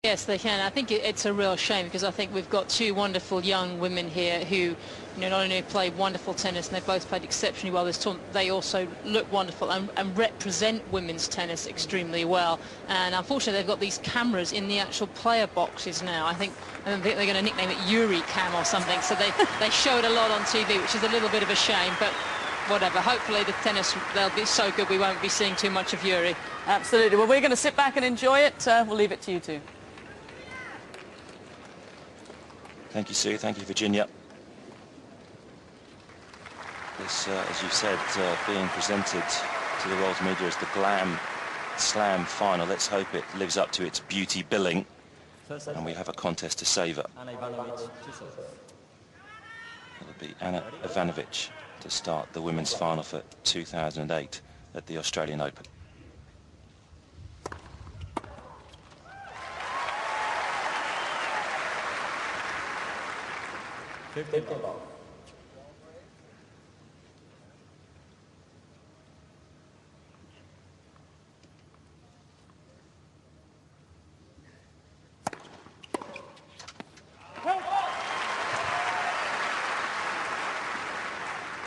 Yes, they can. I think it's a real shame because I think we've got two wonderful young women here who, not only play wonderful tennis and they both played exceptionally well this tournament, they also look wonderful and represent women's tennis extremely well. And unfortunately, they've got these cameras in the actual player boxes now. I think they're going to nickname it Yuri Cam or something. So they show it a lot on TV, which is a little bit of a shame. But whatever. Hopefully the tennis, they'll be so good we won't be seeing too much of Yuri. Absolutely. Well, we're going to sit back and enjoy it. We'll leave it to you two. Thank you, Sue. Thank you, Virginia. This, as you said, being presented to the world's media as the Glam Slam final. Let's hope it lives up to its beauty billing and we have a contest to savour. It'll be A.Ivanovic to start the women's final for 2008 at the Australian Open.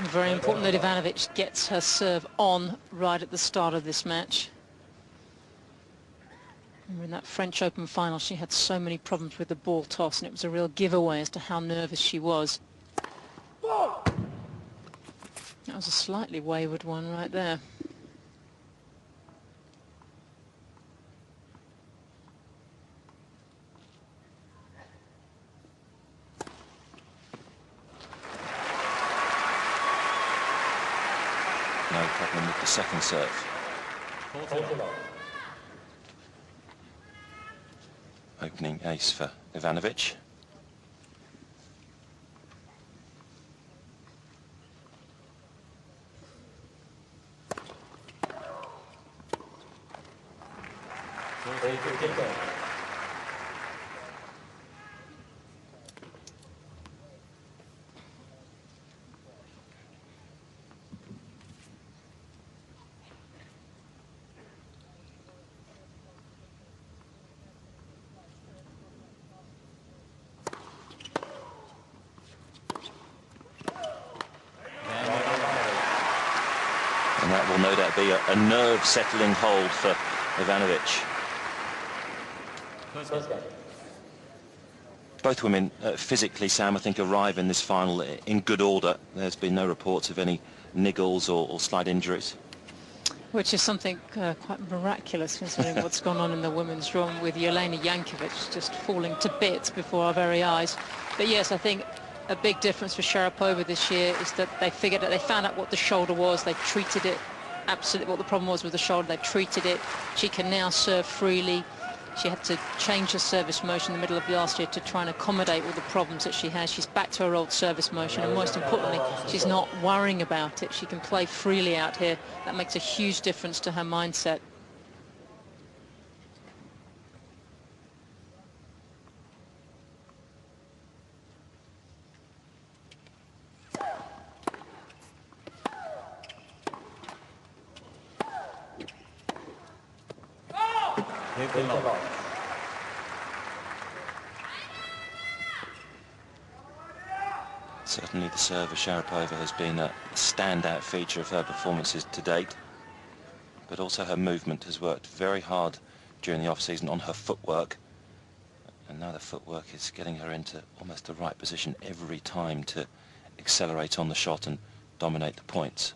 Very important that Ivanovic gets her serve on right at the start of this match. Remember in that French Open final she had so many problems with the ball toss and it was a real giveaway as to how nervous she was. That was a slightly wayward one right there. No problem with the second serve. Opening ace for Ivanovic. And that will no doubt be a nerve-settling hold for Ivanovic. Both women physically, Sam, I think arrive in this final in good order. There's been no reports of any niggles or slight injuries. Which is something quite miraculous considering what's gone on in the women's room with Jelena Jankovic just falling to bits before our very eyes. But yes, I think a big difference for Sharapova this year is that they figured out, they found out what the shoulder was, they treated it, absolutely what the problem was with the shoulder, they treated it. She can now serve freely. She had to change her service motion in the middle of last year to try and accommodate all the problems that she has. She's back to her old service motion, and most importantly, she's not worrying about it. She can play freely out here. That makes a huge difference to her mindset. Certainly the serve of Sharapova has been a standout feature of her performances to date, but also her movement has worked very hard during the off-season on her footwork, and now the footwork is getting her into almost the right position every time to accelerate on the shot and dominate the points.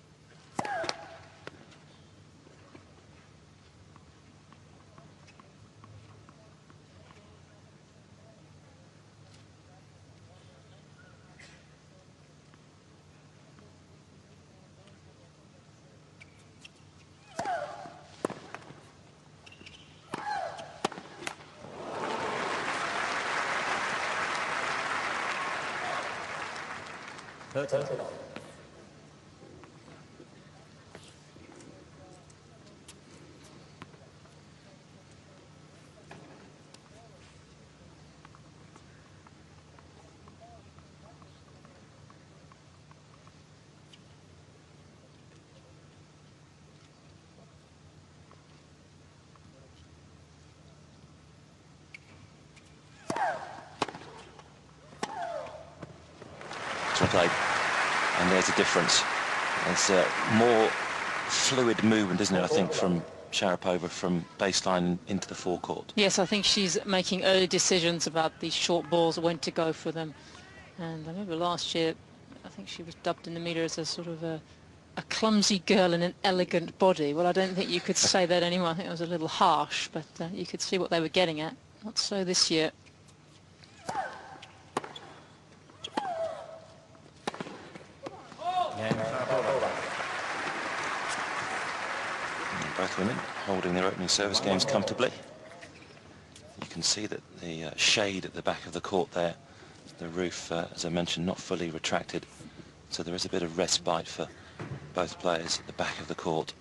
played. And there's a difference. It's more fluid movement, isn't it, I think, from Sharapova from baseline into the forecourt. Yes, I think she's making early decisions about these short balls, when to go for them. And I remember last year, I think she was dubbed in the media as a sort of a clumsy girl in an elegant body. Well, I don't think you could say that anymore. I think it was a little harsh, but you could see what they were getting at. Not so this year. Both women holding their opening service games comfortably. You can see that the shade at the back of the court there, the roof, as I mentioned, not fully retracted, so there is a bit of respite for both players at the back of the court.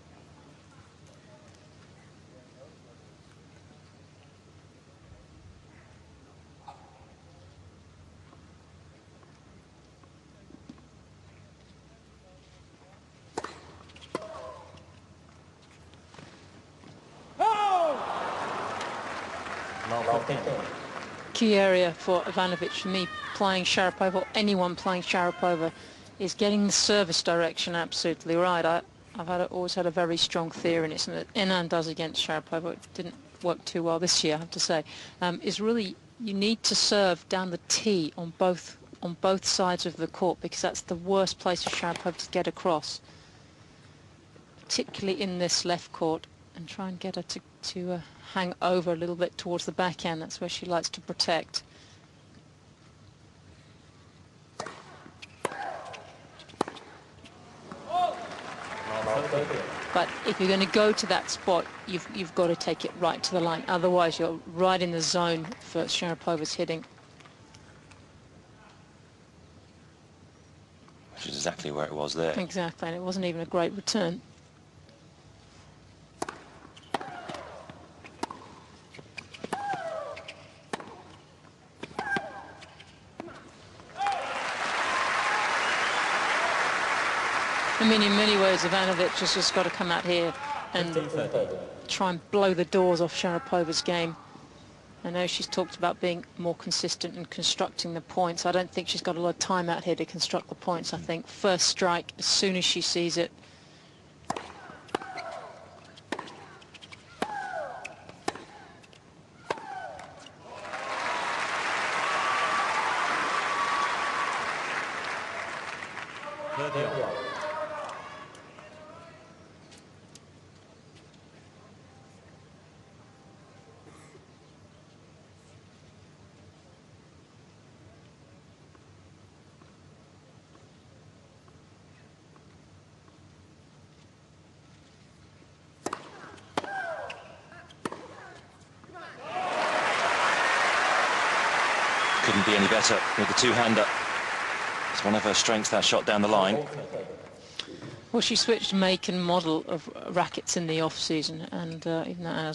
Key area for Ivanovic, for me, playing Sharapova, or anyone playing Sharapova, is getting the service direction absolutely right. I've always had a very strong theory, and it's something that Inan does against Sharapova. It didn't work too well this year, I have to say. Is really, you need to serve down the tee on both sides of the court, because that's the worst place for Sharapova to get across, particularly in this left court, and try and get her to hang over a little bit towards the backhand. That's where she likes to protect. But if you're going to go to that spot, you've got to take it right to the line. Otherwise, you're right in the zone for Sharapova's hitting. Which is exactly where it was there. Exactly, and it wasn't even a great return. I mean, in many ways, Ivanovic has just got to come out here and try and blow the doors off Sharapova's game. I know she's talked about being more consistent and constructing the points. I don't think she's got a lot of time out here to construct the points. I think first strike, as soon as she sees it. Couldn't be any better with the two-hander. It's one of her strengths, that shot down the line. Well, she switched make and model of rackets in the off-season, and even though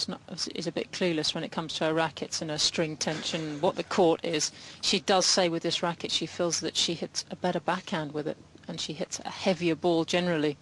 is a bit clueless when it comes to her rackets and her string tension, what the court is, she does say with this racket she feels that she hits a better backhand with it, and she hits a heavier ball generally.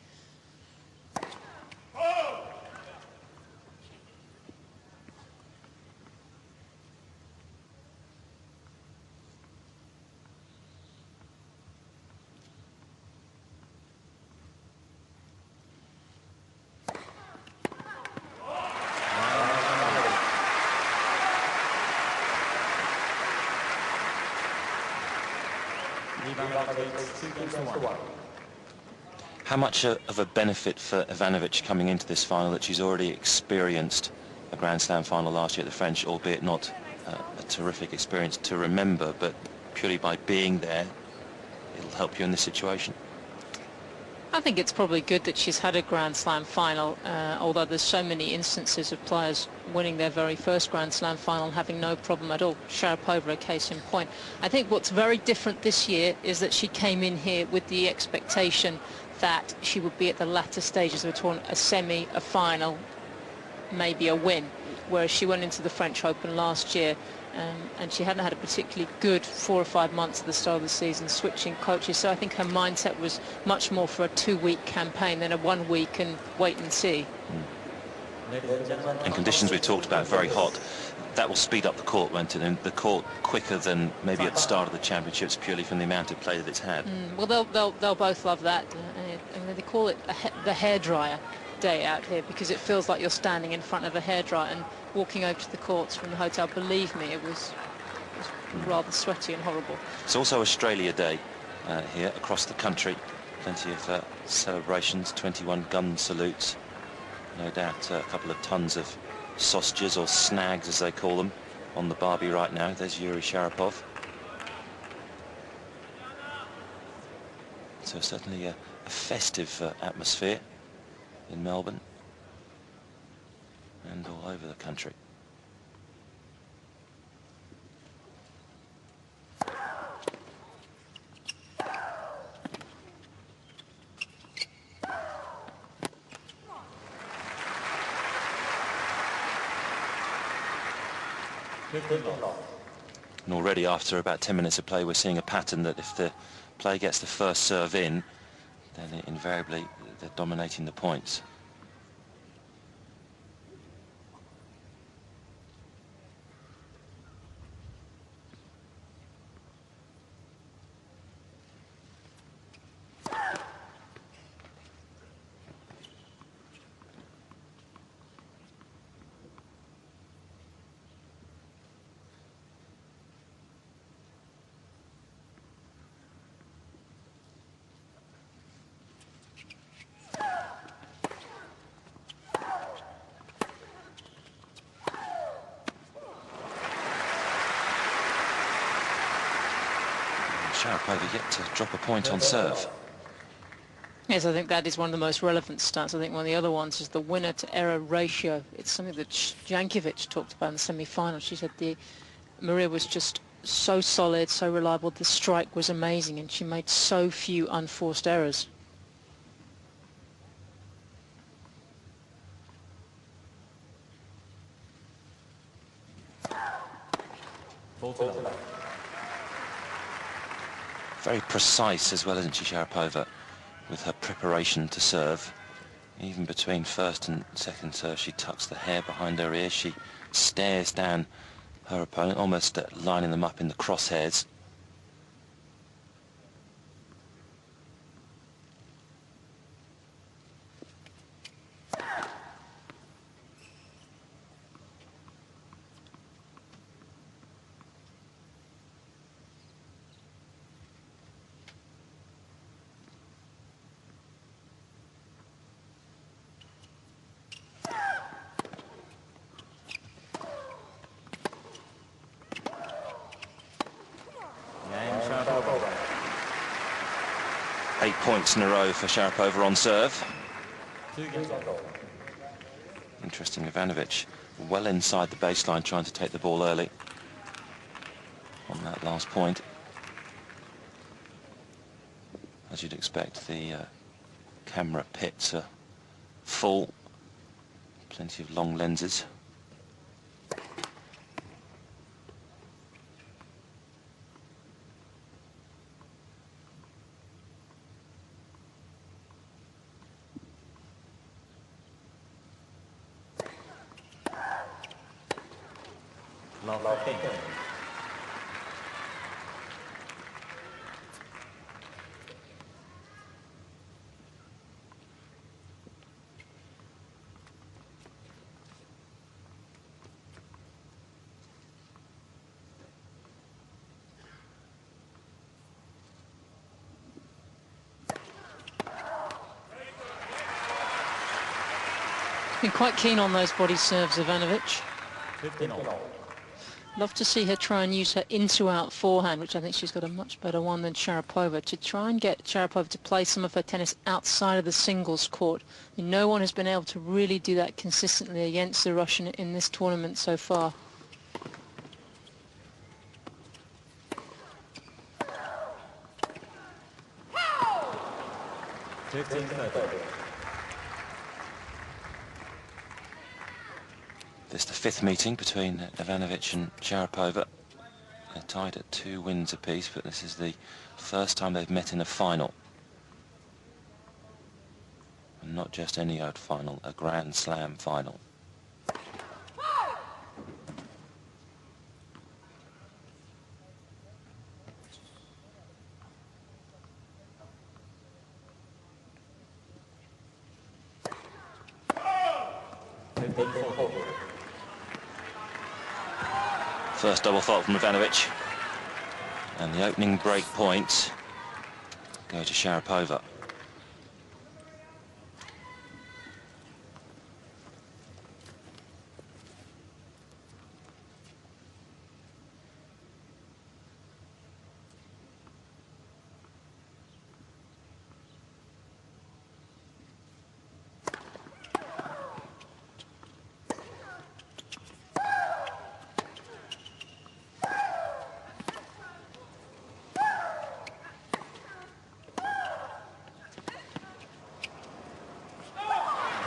How much of a benefit for Ivanovic coming into this final that she's already experienced a Grand Slam final last year at the French, albeit not a terrific experience to remember, but purely by being there, it'll help you in this situation? I think it's probably good that she's had a Grand Slam final, although there's so many instances of players winning their very first Grand Slam final and having no problem at all. Sharapova, a case in point. I think what's very different this year is that she came in here with the expectation that she would be at the latter stages of a tournament, a semi, a final, maybe a win, whereas she went into the French Open last year and she hadn't had a particularly good 4 or 5 months at the start of the season, switching coaches, so I think her mindset was much more for a 2-week campaign than a 1 week and wait and see. And conditions we've talked about, very hot, that will speed up the court, won't it? And the court quicker than maybe at the start of the championships, purely from the amount of play that it's had. Well, they'll both love that. I mean, they call it the hairdryer day out here because it feels like you're standing in front of a hairdryer and walking over to the courts from the hotel. Believe me, it was rather sweaty and horrible. It's also Australia Day here across the country. Plenty of celebrations, 21 gun salutes. No doubt a couple of tons of sausages, or snags as they call them, on the barbie right now. There's Yuri Sharapov. So certainly a festive atmosphere in Melbourne and all over the country. And already after about 10 minutes of play, we're seeing a pattern that if the play gets the first serve in, then invariably they're dominating the points. Sharapova yet to drop a point on serve. Yes, I think that is one of the most relevant stats. I think one of the other ones is the winner to error ratio. It's something that Jankovic talked about in the semi-final. She said Maria was just so solid, so reliable. The strike was amazing, and she made so few unforced errors. Very precise as well, isn't she, Sharapova, with her preparation to serve. Even between first and second serve, she tucks the hair behind her ear. She stares down her opponent, almost lining them up in the crosshairs. M.Sharapova. 8 points in a row for Sharapova on serve. Interesting, Ivanovic well inside the baseline, trying to take the ball early on that last point. As you'd expect, the camera pits are full, plenty of long lenses. Been quite keen on those body serves, Ivanovic. 15-all. Love to see her try and use her into-out forehand, which I think she's got a much better one than Sharapova, to try and get Sharapova to play some of her tennis outside of the singles court. And no one has been able to really do that consistently against the Russian in this tournament so far. This is the fifth meeting between Ivanovic and Sharapova. They're tied at 2 wins apiece, but this is the first time they've met in a final. And not just any old final, a Grand Slam final. 15-14. First double fault from Ivanovic. And the opening break points go to Sharapova.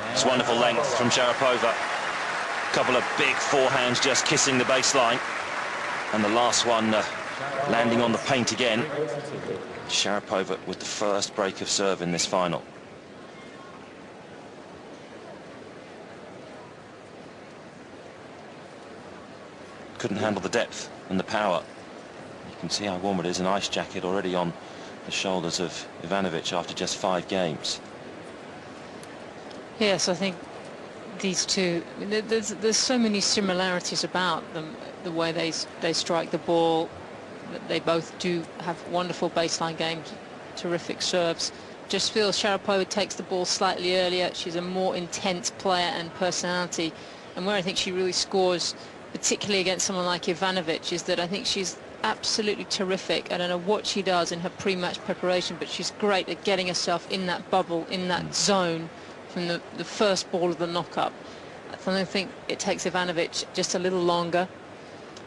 It's wonderful length from Sharapova. Couple of big forehands just kissing the baseline. And the last one landing on the paint again. Sharapova with the first break of serve in this final. Couldn't handle the depth and the power. You can see how warm it is, an ice jacket already on the shoulders of Ivanovic after just 5 games. Yes, I think these two, there's so many similarities about them, the way they strike the ball. They both do have wonderful baseline games, terrific serves. Just feels Sharapova takes the ball slightly earlier. She's a more intense player and personality. And where I think she really scores, particularly against someone like Ivanovic, is that I think she's absolutely terrific. I don't know what she does in her pre-match preparation, but she's great at getting herself in that bubble, in that zone, from the first ball of the knock-up. I think it takes Ivanovic just a little longer.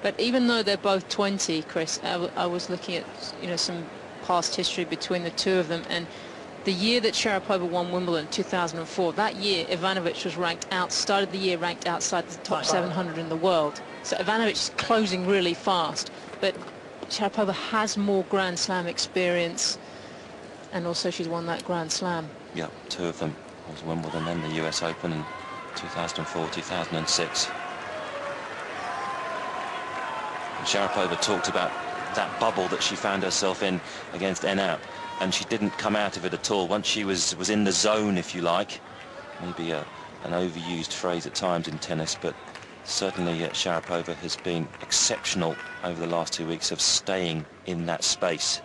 But even though they're both 20, Chris, I was looking at some past history between the two of them, and the year that Sharapova won Wimbledon, 2004, that year Ivanovic was started the year ranked outside the top 700 in the world. So Ivanovic is closing really fast, but Sharapova has more Grand Slam experience, and also she's won that Grand Slam. Yeah, 2 of them. Was Wimbledon, then the US Open in 2004, 2006. And Sharapova talked about that bubble that she found herself in against Enau, and she didn't come out of it at all. Once she was in the zone, if you like, maybe an overused phrase at times in tennis, but certainly Sharapova has been exceptional over the last 2 weeks of staying in that space.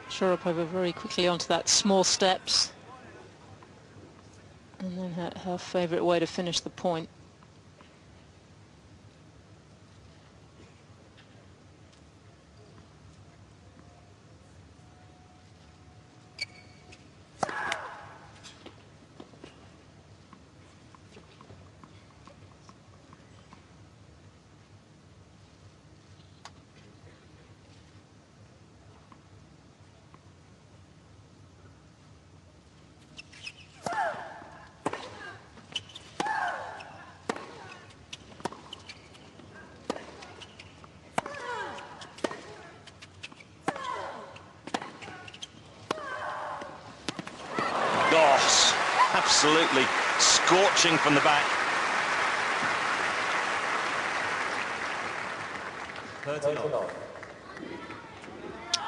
Sharapova very quickly onto that small steps, and then her favourite way to finish the point. Gosh, absolutely scorching from the back. 13 all.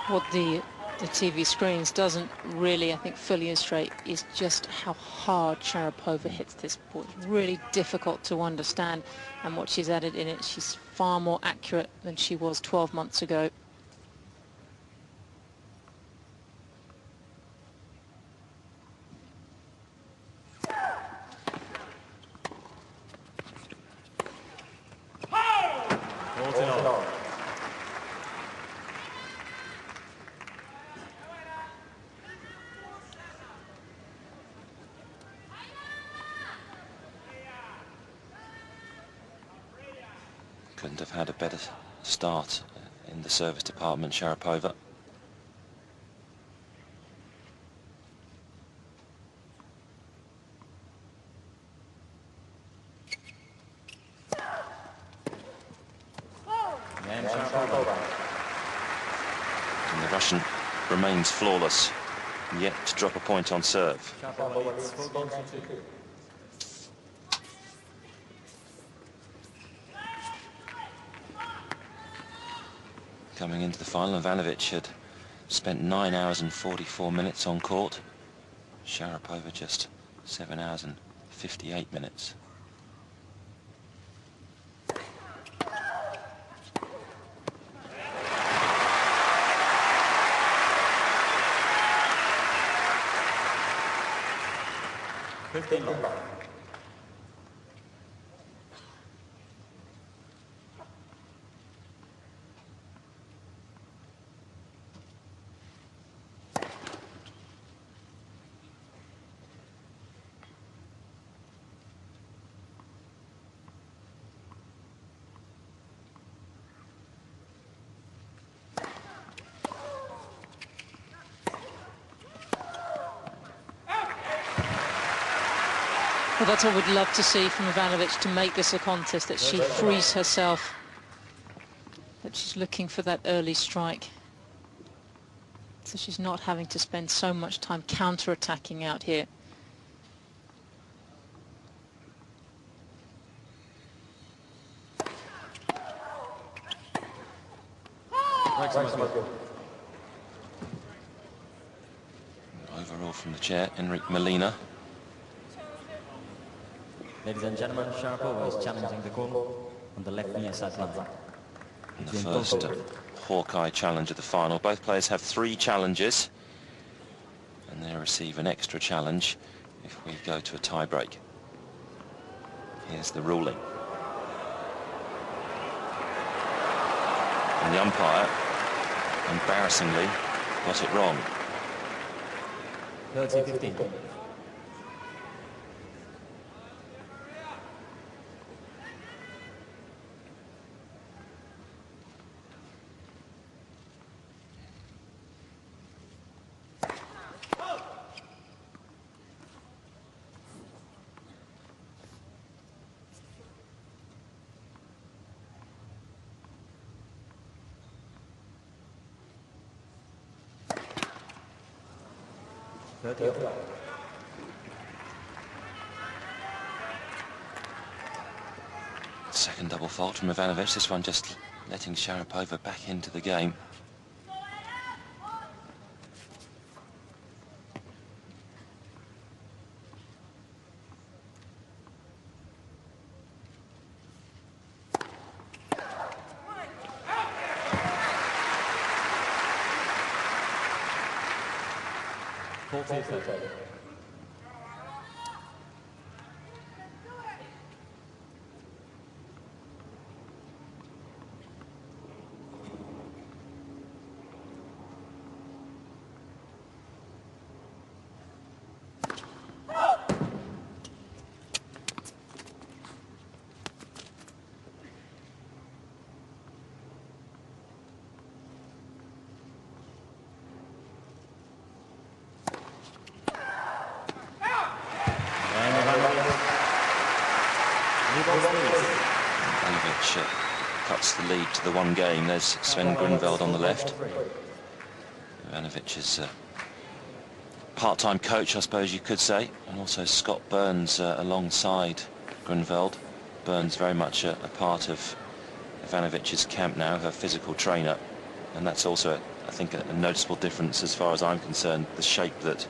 What the TV screens doesn't really, I think, fully illustrate is just how hard Sharapova hits this ball. It's really difficult to understand, and what she's added in it, she's far more accurate than she was 12 months ago. Couldn't have had a better start in the service department, Sharapova. M.Sharapova. And the Russian remains flawless, yet to drop a point on serve. Sharapova leads 4 games to 2. Coming into the final, Ivanovic had spent 9 hours and 44 minutes on court. Sharapova just 7 hours and 58 minutes. Well, that's what we'd love to see from Ivanovic, to make this a contest, that she frees herself, that she's looking for that early strike. So she's not having to spend so much time counter-attacking out here. Overall from the chair, Enric Molina. Ladies and gentlemen, Sharapova is challenging the goal on the left near sideline. And the first Hawkeye challenge of the final. Both players have 3 challenges, and they receive an extra challenge if we go to a tie-break. Here's the ruling. And the umpire, embarrassingly, got it wrong. 30-15. Second double fault from Ivanovic, this one just letting Sharapova back into the game. Ivanovic cuts the lead to the 1 game. There's Sven Grunwald on the left. Ivanovic is a part-time coach, I suppose you could say, and also Scott Burns alongside Grunwald. Burns very much a part of Ivanovic's camp now, her physical trainer, and that's also, I think, a noticeable difference as far as I'm concerned. The shape that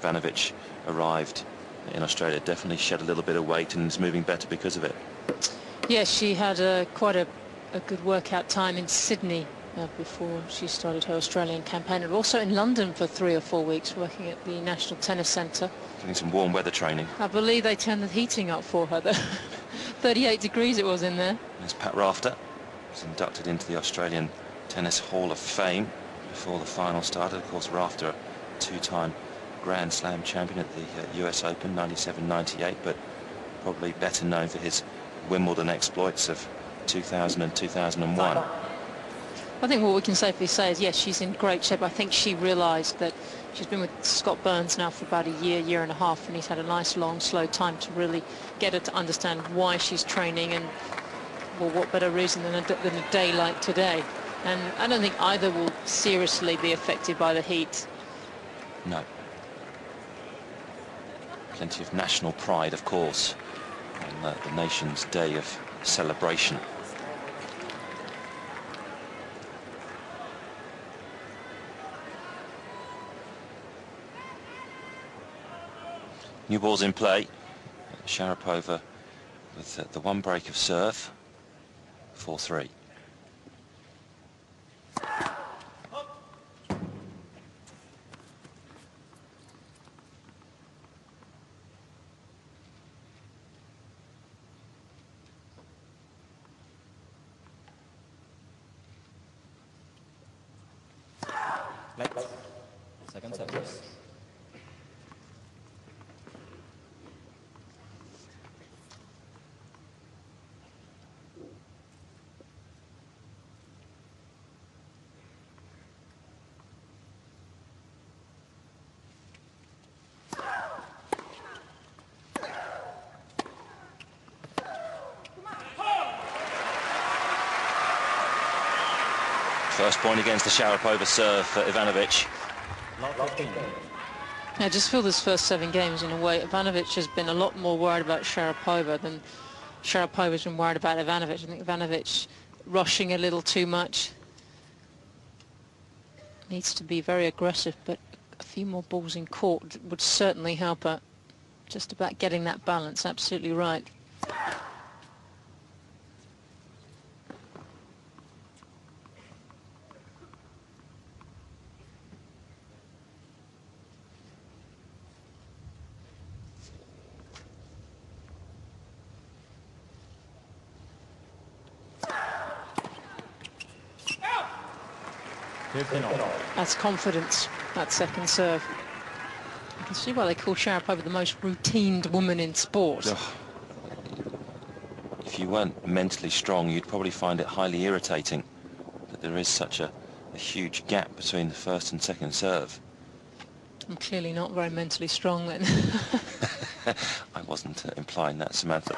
Ivanovic arrived in Australia definitely shed a little bit of weight and is moving better because of it. Yes, she had quite a good workout time in Sydney before she started her Australian campaign, and also in London for 3 or 4 weeks working at the National Tennis Centre. Getting some warm weather training. I believe they turned the heating up for her. 38 degrees it was in there. There's Pat Rafter, was inducted into the Australian Tennis Hall of Fame before the final started. Of course, Rafter, a 2-time Grand Slam champion at the US Open, 97-98, but probably better known for his Wimbledon exploits of 2000 and 2001. I think what we can safely say is, yes, she's in great shape. I think she realised that she's been with Scott Burns now for about a year and a half, and he's had a nice, long, slow time to really get her to understand why she's training and well, what better reason than a day like today? And I don't think either will seriously be affected by the heat. No. Plenty of national pride, of course, on the nation's day of celebration. New balls in play. Sharapova with the one break of serve. 4-3. Second service. First point against the Sharapova serve for Ivanovic. I just feel this first 7 games, in a way, Ivanovic has been a lot more worried about Sharapova than Sharapova's been worried about Ivanovic. I think Ivanovic rushing a little too much. Needs to be very aggressive, but a few more balls in court would certainly help her. Just about getting that balance, absolutely right. That's confidence, that second serve. You can see why they call Sharapova the most routined woman in sport. If you weren't mentally strong, you'd probably find it highly irritating that there is such a huge gap between the first and second serve. I'm clearly not very mentally strong then. I wasn't implying that, Samantha.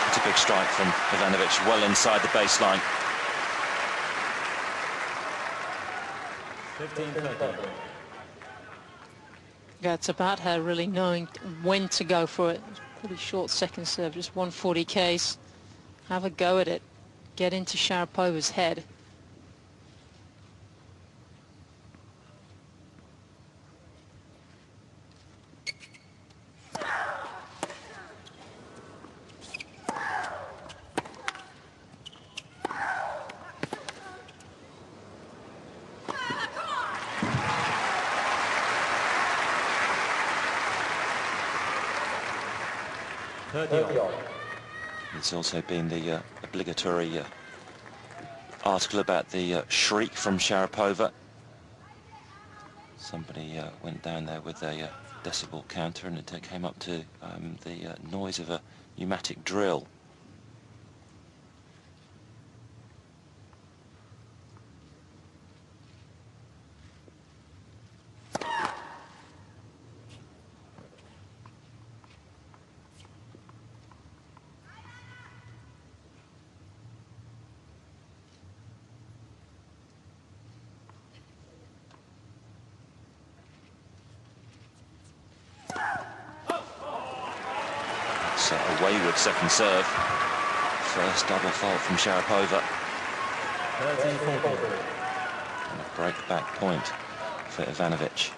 It's a big strike from Ivanovic, well inside the baseline. 15-13. Yeah, it's about her really knowing when to go for it. Pretty short second serve, just 140 Ks. Have a go at it. Get into Sharapova's head. There's also been the obligatory article about the shriek from Sharapova. Somebody went down there with a decibel counter and it came up to the noise of a pneumatic drill. A wayward second serve. First double fault from Sharapova. 13-14. And a break back point for Ivanovic.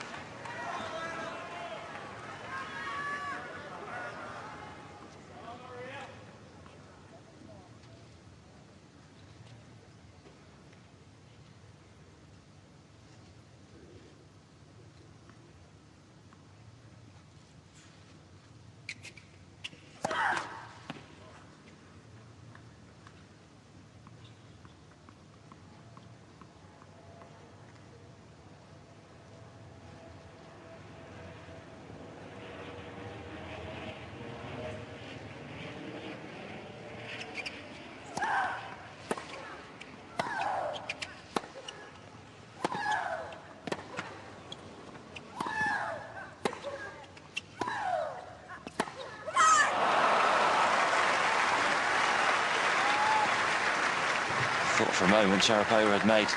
thought for a moment Sharapova had made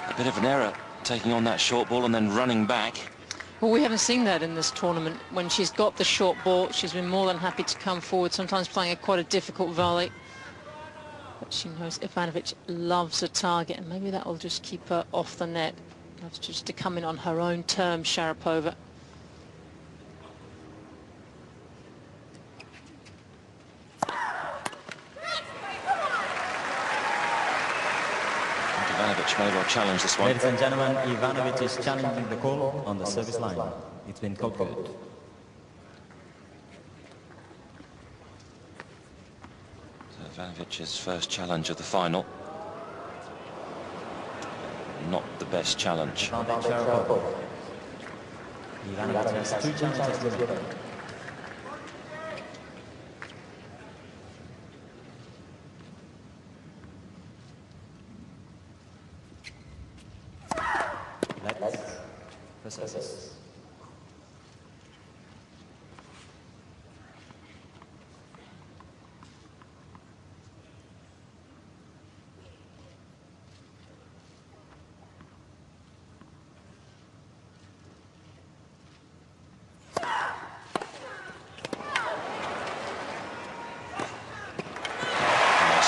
a bit of an error taking on that short ball and then running back. Well, we haven't seen that in this tournament. When she's got the short ball, she's been more than happy to come forward, sometimes playing quite a difficult volley. But she knows Ivanovic loves a target, and maybe that will just keep her off the net. Loves just to come in on her own terms, Sharapova. Ivanovic may well challenge this one. Ladies and gentlemen, Ivanovic is challenging the call on the service line. It's been called good. So Ivanovic's first challenge of the final. Not the best challenge. Sharapova. Ivanovic has 2 challenges remaining. Let's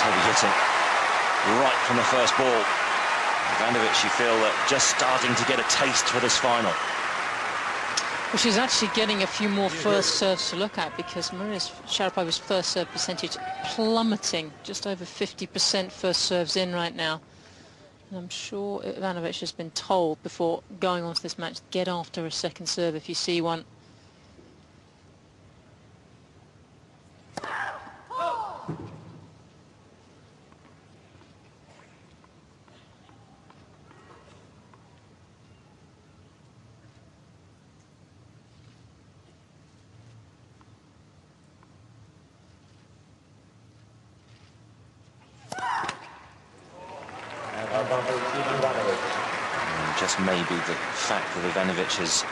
Heavy hitting right from the first ball. Ivanovic, you feel that just starting to get a taste for this final. Well, she's actually getting a few more first serves to look at, because Maria Sharapova's first serve percentage plummeting, just over 50% first serves in right now. And I'm sure Ivanovic has been told before going on to this match, get after a second serve if you see one. Just maybe the fact that Ivanovic is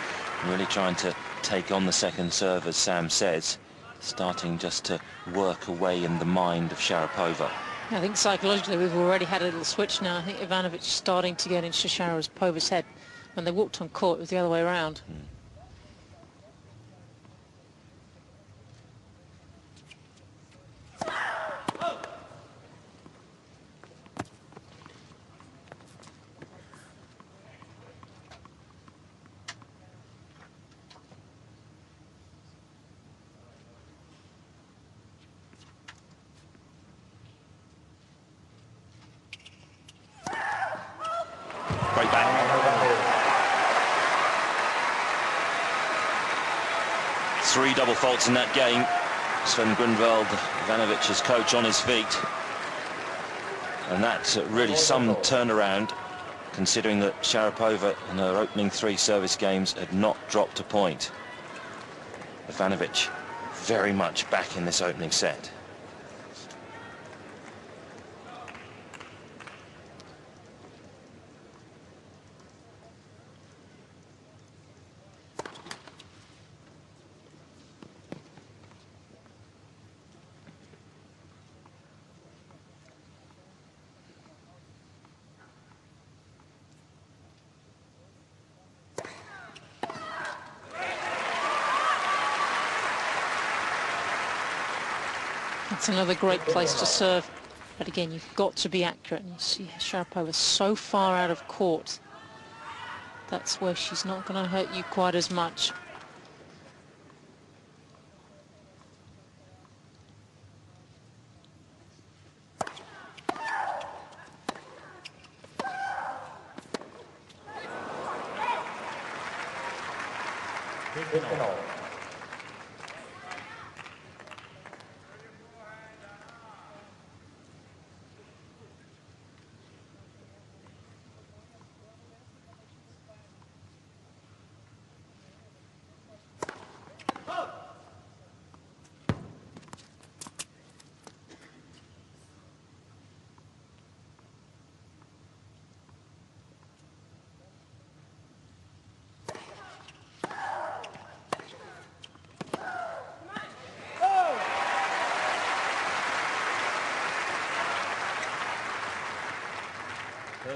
really trying to take on the second serve, as Sam says, starting just to work away in the mind of Sharapova. I think psychologically we've already had a little switch now. I think Ivanovic is starting to get into Sharapova's head. When they walked on court, it was the other way around. Great back. 3 double faults in that game. Sven Grunwald, Ivanovic's coach, on his feet. And that's really some turnaround, considering that Sharapova in her opening 3 service games had not dropped a point. Ivanovic very much back in this opening set. It's another great place to serve, but again, you've got to be accurate. And you see Sharapova so far out of court. That's where she's not going to hurt you quite as much.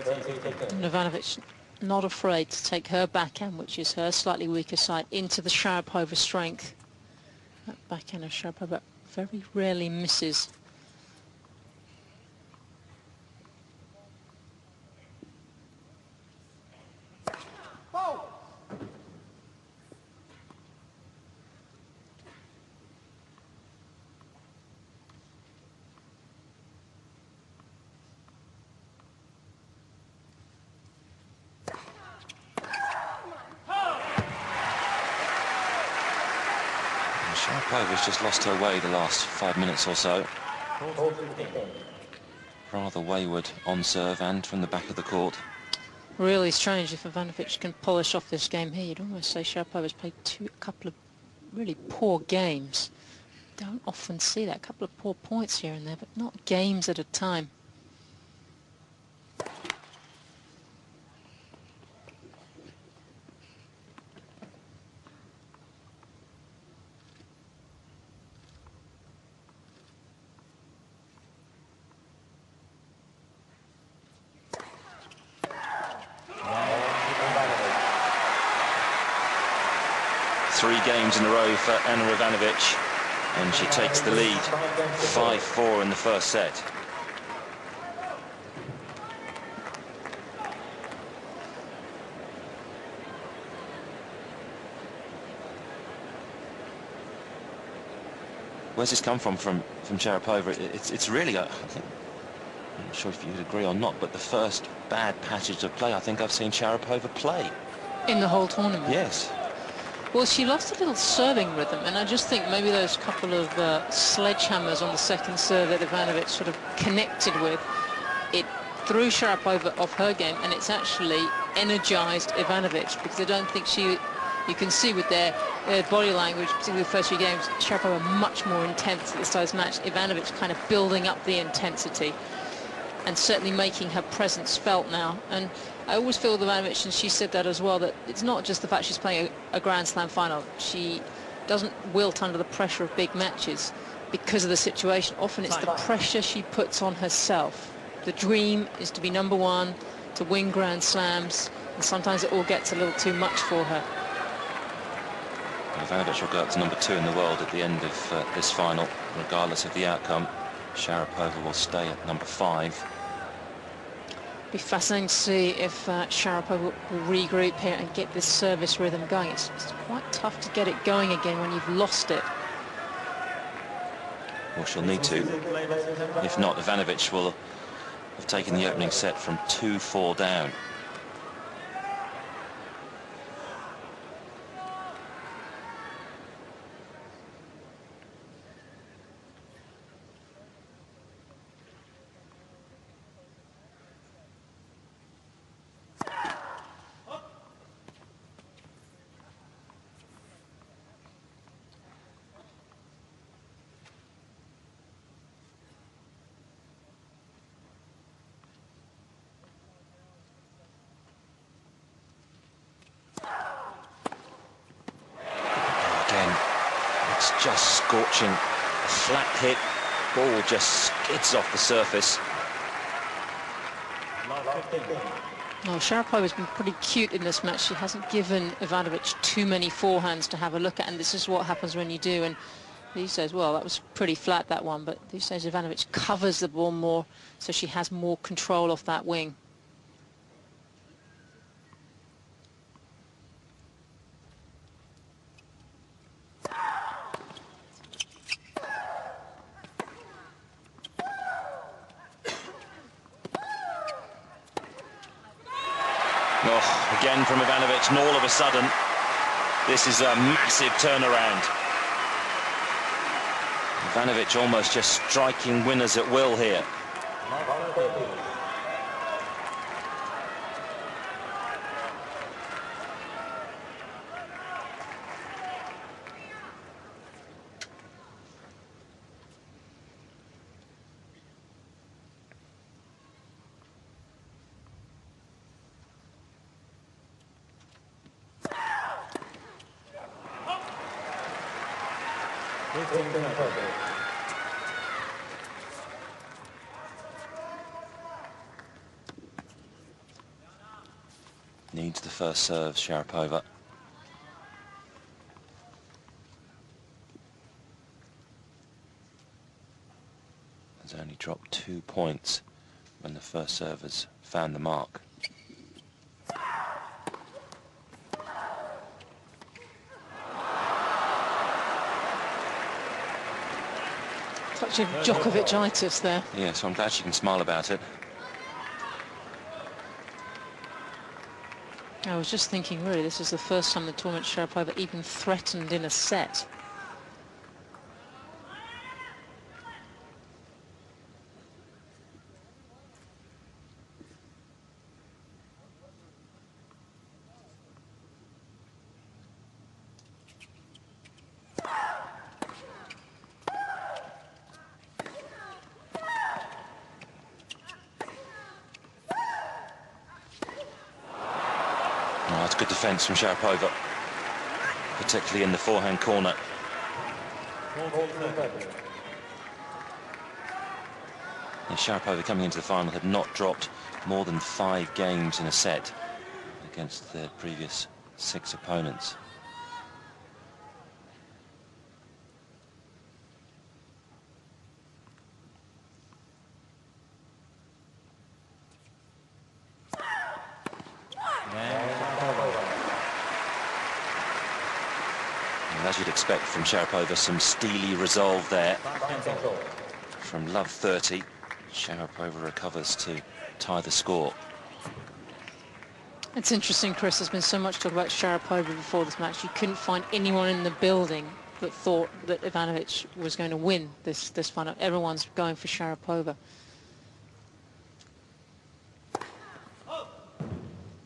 And Ivanovic not afraid to take her backhand, which is her slightly weaker side, into the Sharapova strength. That backhand of Sharapova very rarely misses. Sharapova's just lost her way the last 5 minutes or so. Rather wayward on serve and from the back of the court. Really strange. If Ivanovic can polish off this game here, you'd almost say Sharapova's played a couple of really poor games. Don't often see that. A couple of poor points here and there, but not games at a time. Three games in a row for Anna Ivanovic, and she takes the lead 5-4 in the first set. Where's this come from Sharapova? It's really, I think, I'm not sure if you would agree or not, but the first bad passage of play I think I've seen Sharapova play. In the whole tournament? Yes. Well, she lost a little serving rhythm, and I just think maybe those couple of sledgehammers on the second serve that Ivanovic sort of connected with, it threw Sharapova off her game, and it's actually energized Ivanovic, because I don't think you can see with their body language, particularly the first few games, Sharapova much more intense at the start of this match. Ivanovic kind of building up the intensity and certainly making her presence felt now. And I always feel with Ivanovic, and she said that as well, that it's not just the fact she's playing a Grand Slam final. She doesn't wilt under the pressure of big matches because of the situation. Often it's the pressure she puts on herself. The dream is to be #1, to win Grand Slams, and sometimes it all gets a little too much for her. Ivanovic will go up to #2 in the world at the end of this final, regardless of the outcome. Sharapova will stay at #5. Be fascinating to see if Sharapova will regroup here and get this service rhythm going. It's quite tough to get it going again when you've lost it. Well, she'll need to. If not, Ivanovic will have taken the opening set from 2-4 down. Just scorching, a flat hit, ball just skids off the surface. Well, Sharapova's been pretty cute in this match. She hasn't given Ivanovic too many forehands to have a look at, and this is what happens when you do. And these days, well, that was pretty flat, that one, but these days Ivanovic covers the ball more, so she has more control off that wing. Oh, again from Ivanovic, and all of a sudden, this is a massive turnaround. Ivanovic almost just striking winners at will here. needs the first serve, Sharapova. Has only dropped 2 points when the first servers found the mark. Touch of Djokovic-itis there. Yeah, so I'm glad she can smile about it. I was just thinking, really, this is the first time the tournament Sharapova even threatened in a set. Oh, that's good defence from Sharapova, particularly in the forehand corner. And Sharapova, coming into the final, had not dropped more than 5 games in a set against the previous 6 opponents. And as you'd expect from Sharapova, some steely resolve there. From love 30, Sharapova recovers to tie the score. It's interesting, Chris, there's been so much talk about Sharapova before this match. You couldn't find anyone in the building that thought that Ivanovic was going to win this final. Everyone's going for Sharapova.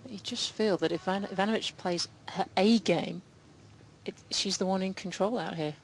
You just feel that if Ivanovic plays her A game, she's the one in control out here.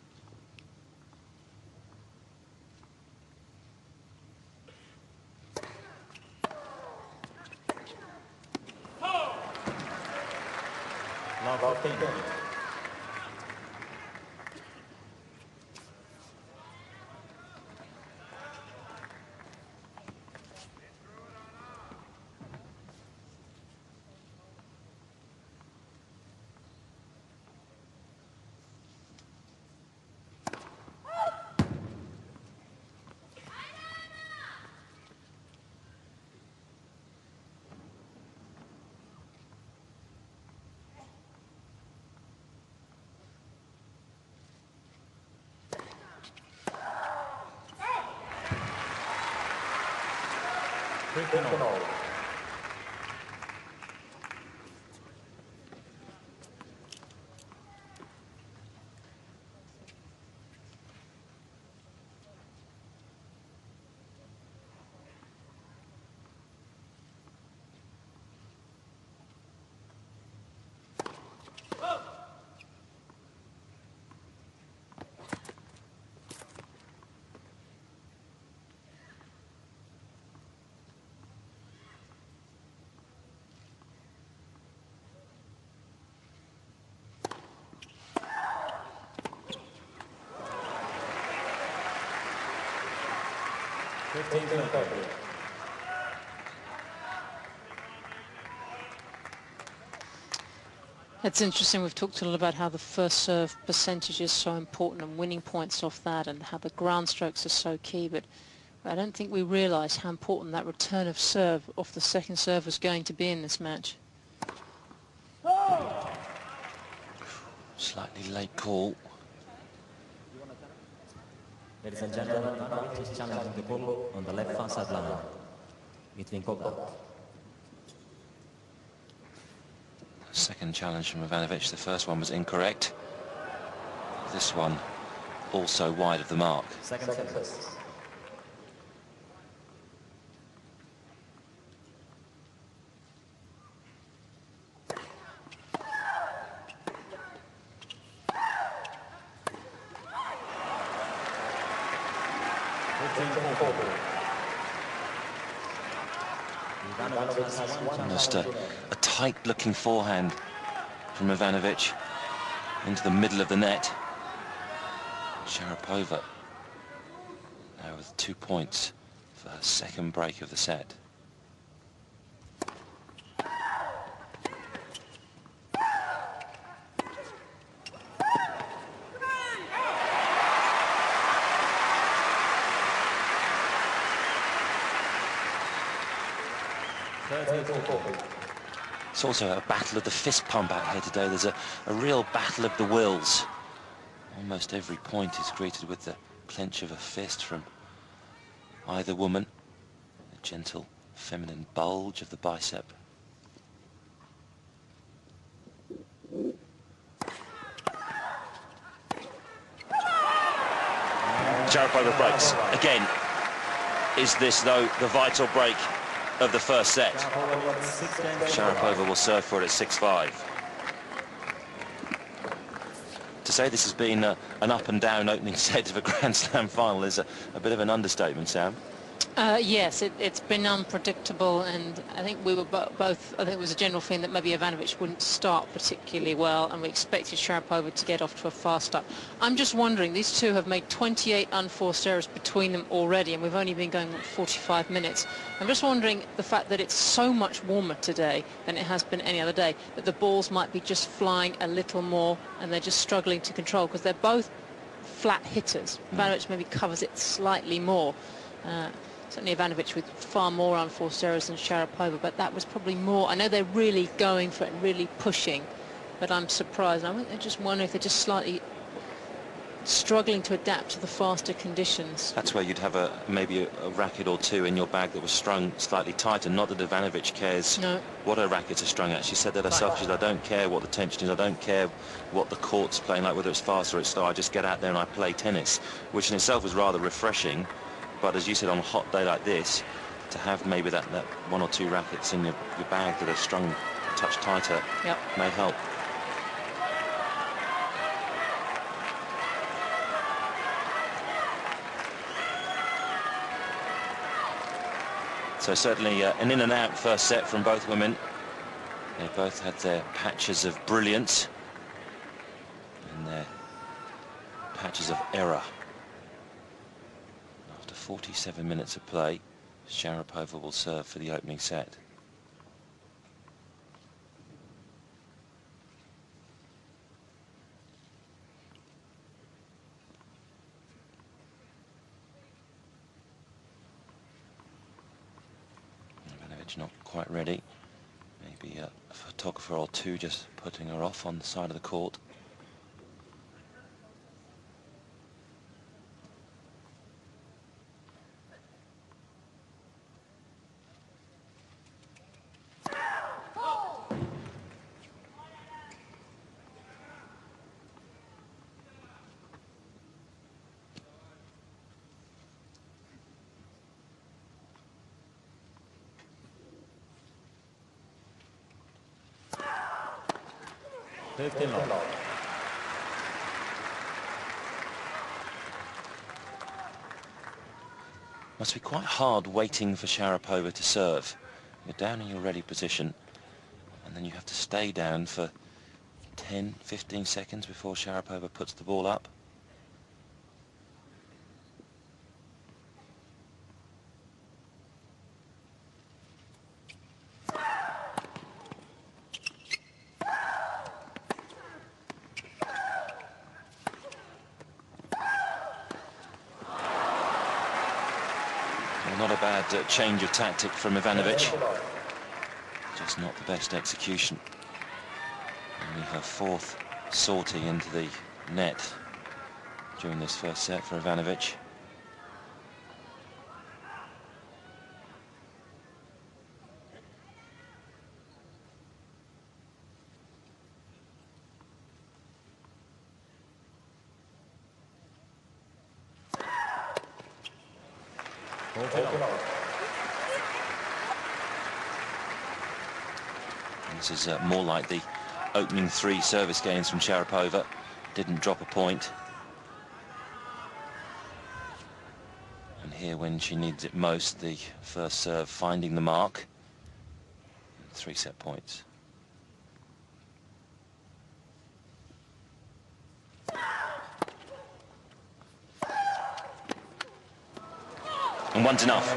It's interesting, we've talked a little about how the first serve percentage is so important and winning points off that and how the ground strokes are so key, but I don't think we realise how important that return of serve off the second serve was going to be in this match. Slightly late call. Ladies and gentlemen, Ivanovic is challenging the ball on the left far sideline. Litvinenko. Second challenge from Ivanovic. The first one was incorrect. This one also wide of the mark. Second set. Almost a tight-looking forehand from Ivanovic into the middle of the net. Sharapova now with 2 points for her second break of the set. It's also a battle of the fist pump out here today. There's a real battle of the wills. Almost every point is greeted with the clench of a fist from either woman. A gentle feminine bulge of the bicep. Sharapova breaks. Again, is this, though, the vital break of the first set? Sharapova will serve for it at 6-5. To say this has been an up-and-down opening set of a Grand Slam final is a bit of an understatement, Sam. Yes, it's been unpredictable, and I think we were both, I think it was a general feeling that maybe Ivanovic wouldn't start particularly well, and we expected Sharapova to get off to a fast start. I'm just wondering, these two have made 28 unforced errors between them already, and we've only been going 45 minutes. I'm just wondering the fact that it's so much warmer today than it has been any other day, that the balls might be just flying a little more, and they're just struggling to control, because they're both flat hitters. Ivanovic maybe covers it slightly more. Certainly Ivanovic with far more unforced errors than Sharapova, but that was probably more. I know they're really going for it and really pushing, but I'm surprised. I just wonder if they're just slightly struggling to adapt to the faster conditions. That's where you'd have maybe a racket or two in your bag that was strung slightly tighter. Not that Ivanovic cares what her rackets are strung at. She said that herself. She said, I don't care what the tension is. I don't care what the court's playing like, whether it's fast or it's slow. I just get out there and I play tennis, which in itself was rather refreshing. But as you said, on a hot day like this, to have maybe that one or two rackets in your bag that are strung a touch tighter may help. So certainly an in and out first set from both women. They both had their patches of brilliance and their patches of error. 47 minutes of play, Sharapova will serve for the opening set. Ivanovic not quite ready. Maybe a photographer or two just putting her off on the side of the court. Must be quite hard waiting for Sharapova to serve. You're down in your ready position, and then you have to stay down for 10, 15 seconds before Sharapova puts the ball up. Not a bad change of tactic from Ivanovic. Just not the best execution. Only her fourth sortie into the net during this first set for Ivanovic. This is more like the opening three service games from Sharapova. Didn't drop a point. And here, when she needs it most, the first serve finding the mark. 3 set points. And one's enough.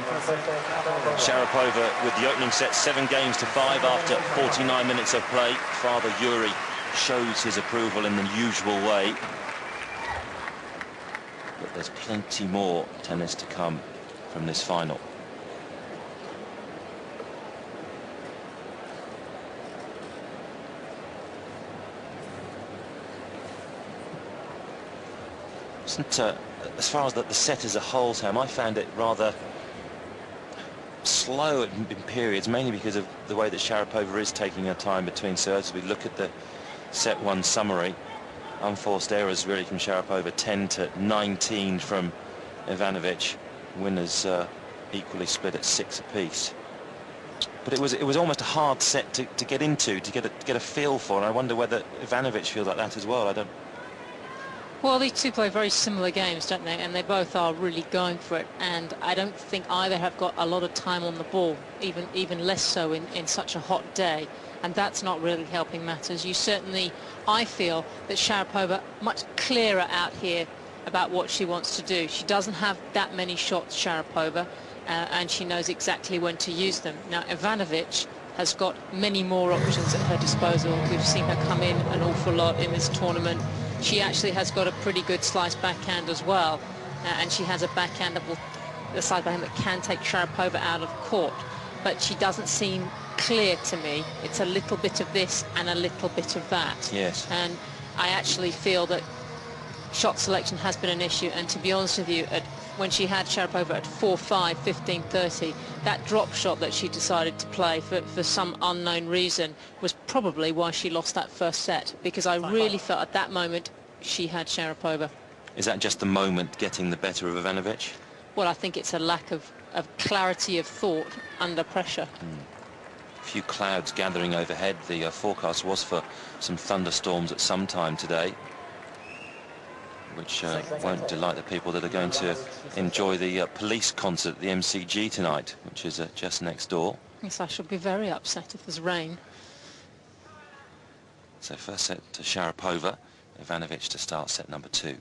Sharapova with the opening set 7 games to 5 after 49 minutes of play. Father Yuri shows his approval in the usual way. But there's plenty more tennis to come from this final. As far as the set as a whole, Sam, I found it rather slow in periods, mainly because of the way that Sharapova is taking her time between serves. We look at the set one summary. Unforced errors really from Sharapova, 10 to 19 from Ivanovic. Winners equally split at 6 apiece. But it was almost a hard set to get into, to get a feel for, and I wonder whether Ivanovic feels like that as well. I don't. Well, these two play very similar games, don't they? And they both are really going for it. And I don't think either have got a lot of time on the ball, even less so in such a hot day. And that's not really helping matters. I feel that Sharapova much clearer out here about what she wants to do. She doesn't have that many shots, Sharapova, and she knows exactly when to use them. Now, Ivanovic has got many more options at her disposal. We've seen her come in an awful lot in this tournament. She actually has got a pretty good slice backhand as well, and she has a backhand a side backhand that can take Sharapova out of court, but she doesn't seem clear to me. It's a little bit of this and a little bit of that. Yes. And I actually feel that shot selection has been an issue, and to be honest with you, when she had Sharapova at 4-5, 15-30, that drop shot that she decided to play for some unknown reason was probably why she lost that first set, because I really felt at that moment she had Sharapova. Is that just the moment getting the better of Ivanovic? Well, I think it's a lack of clarity of thought under pressure. A few clouds gathering overhead. The forecast was for some thunderstorms at some time today, which won't delight the people that are going to enjoy the police concert at the MCG tonight, which is just next door. Yes, I shall be very upset if there's rain. So first set to Sharapova, Ivanovic to start set number 2.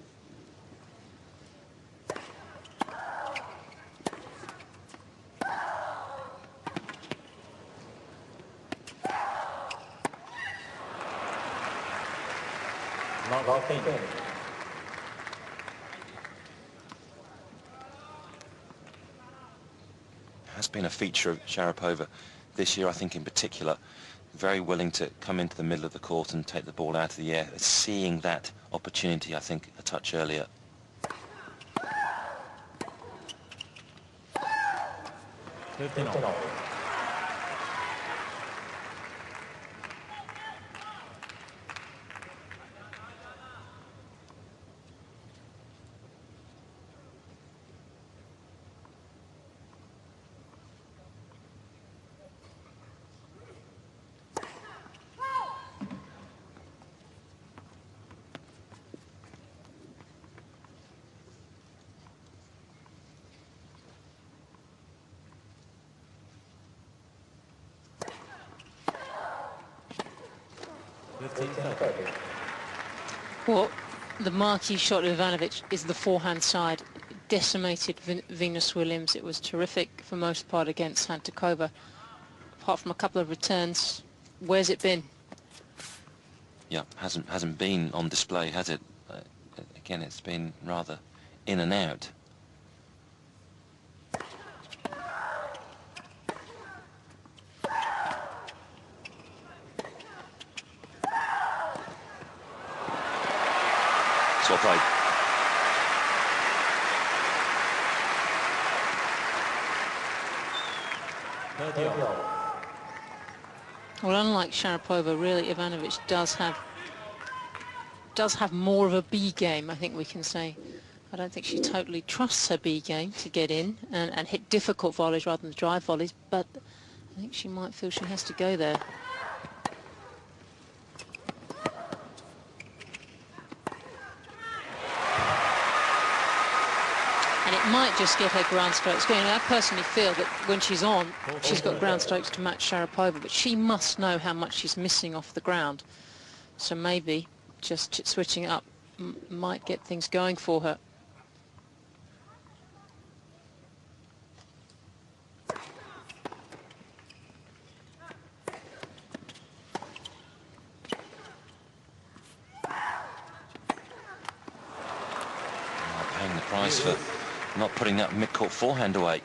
Has been a feature of Sharapova this year, I think, in particular. Very willing to come into the middle of the court and take the ball out of the air. Seeing that opportunity, I think, a touch earlier. Well, the marquee shot of Ivanovic is the forehand side. Decimated Venus Williams. It was terrific for most part against Santakova. Apart from a couple of returns, where's it been? Yeah, hasn't been on display, has it? Again, it's been rather in and out. Well played. Well, unlike Sharapova, really, Ivanovic does have more of a B game, I think we can say. I don't think she totally trusts her B game to get in and hit difficult volleys rather than drive volleys, but I think she might feel she has to go there. And it might just get her ground strokes going. I personally feel that when she's on, she's got ground strokes to match Sharapova, but she must know how much she's missing off the ground. So maybe just switching it up might get things going for her. Paying the price for not putting that mid-court forehand away.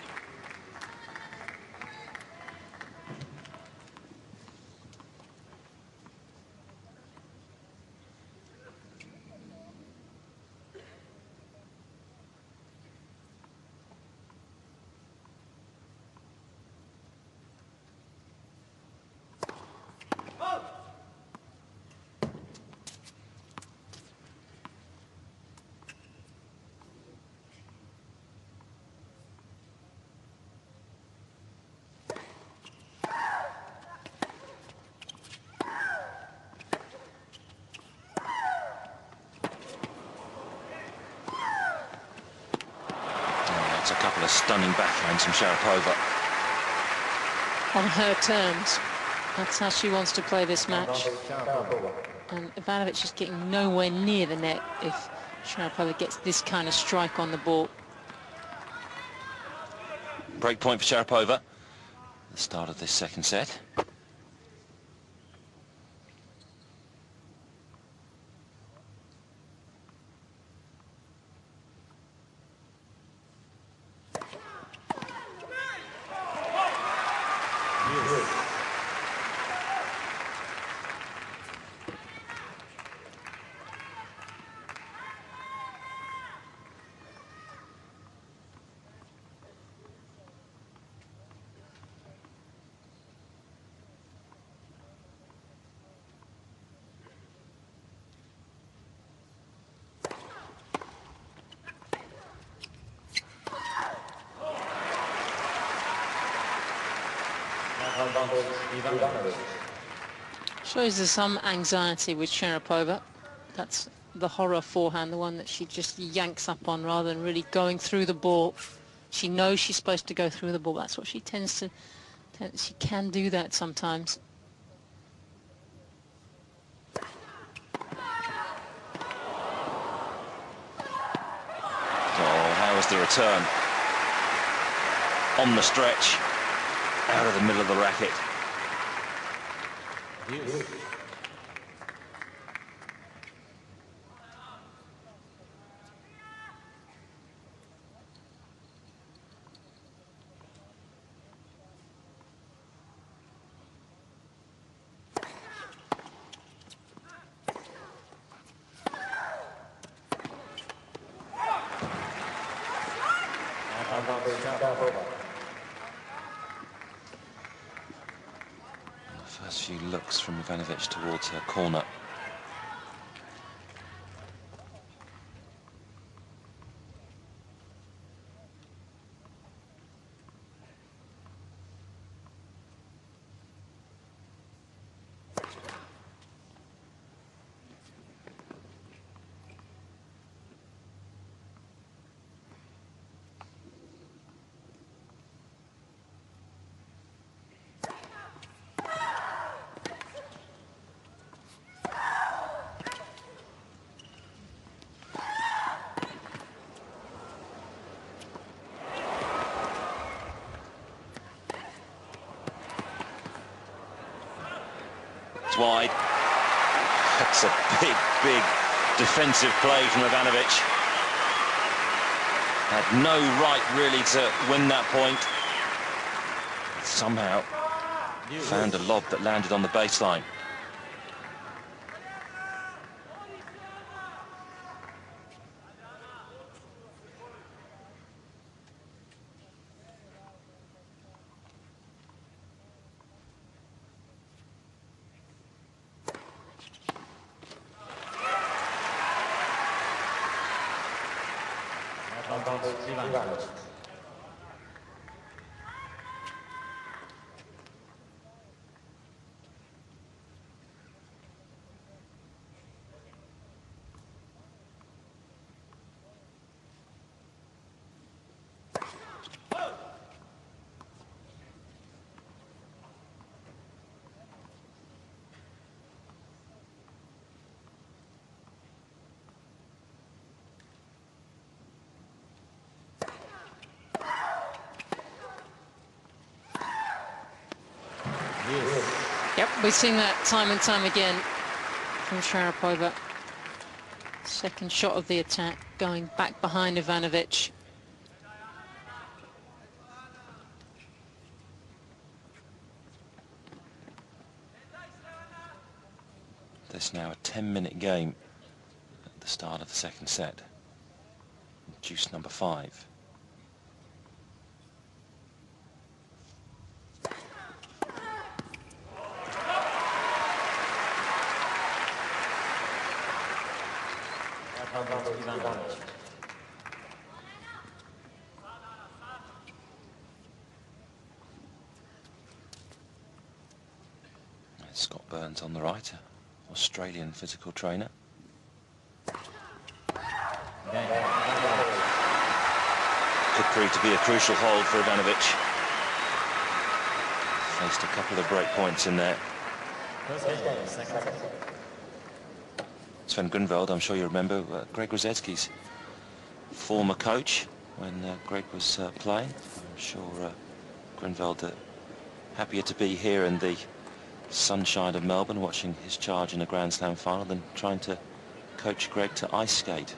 That's a couple of stunning backhands from Sharapova. On her terms. That's how she wants to play this match. And Ivanovic is getting nowhere near the net if Sharapova gets this kind of strike on the ball. Break point for Sharapova. The start of this second set. Shows there's some anxiety with Sharapova. That's the horror forehand, the one that she just yanks up on rather than really going through the ball. She knows she's supposed to go through the ball. That's what she tends to. She can do that sometimes. Oh, how was the return? On the stretch, out of the middle of the racket. First few looks from Ivanovic towards her corner. Wide. That's a big defensive play from Ivanovic. Had no right really to win that point. Somehow found a lob that landed on the baseline. Yep, we've seen that time and time again from Sharapova. Second shot of the attack going back behind Ivanovic. There's now a 10-minute game at the start of the second set. Deuce number 5. Scott Burns on the right, Australian physical trainer. could prove to be a crucial hold for Ivanovic. Faced a couple of break points in there. Sven Grunwald, I'm sure you remember, Greg Rosetsky's former coach when Greg was playing. I'm sure Grunwald happier to be here in the sunshine of Melbourne watching his charge in a Grand Slam final than trying to coach Greg to ice skate.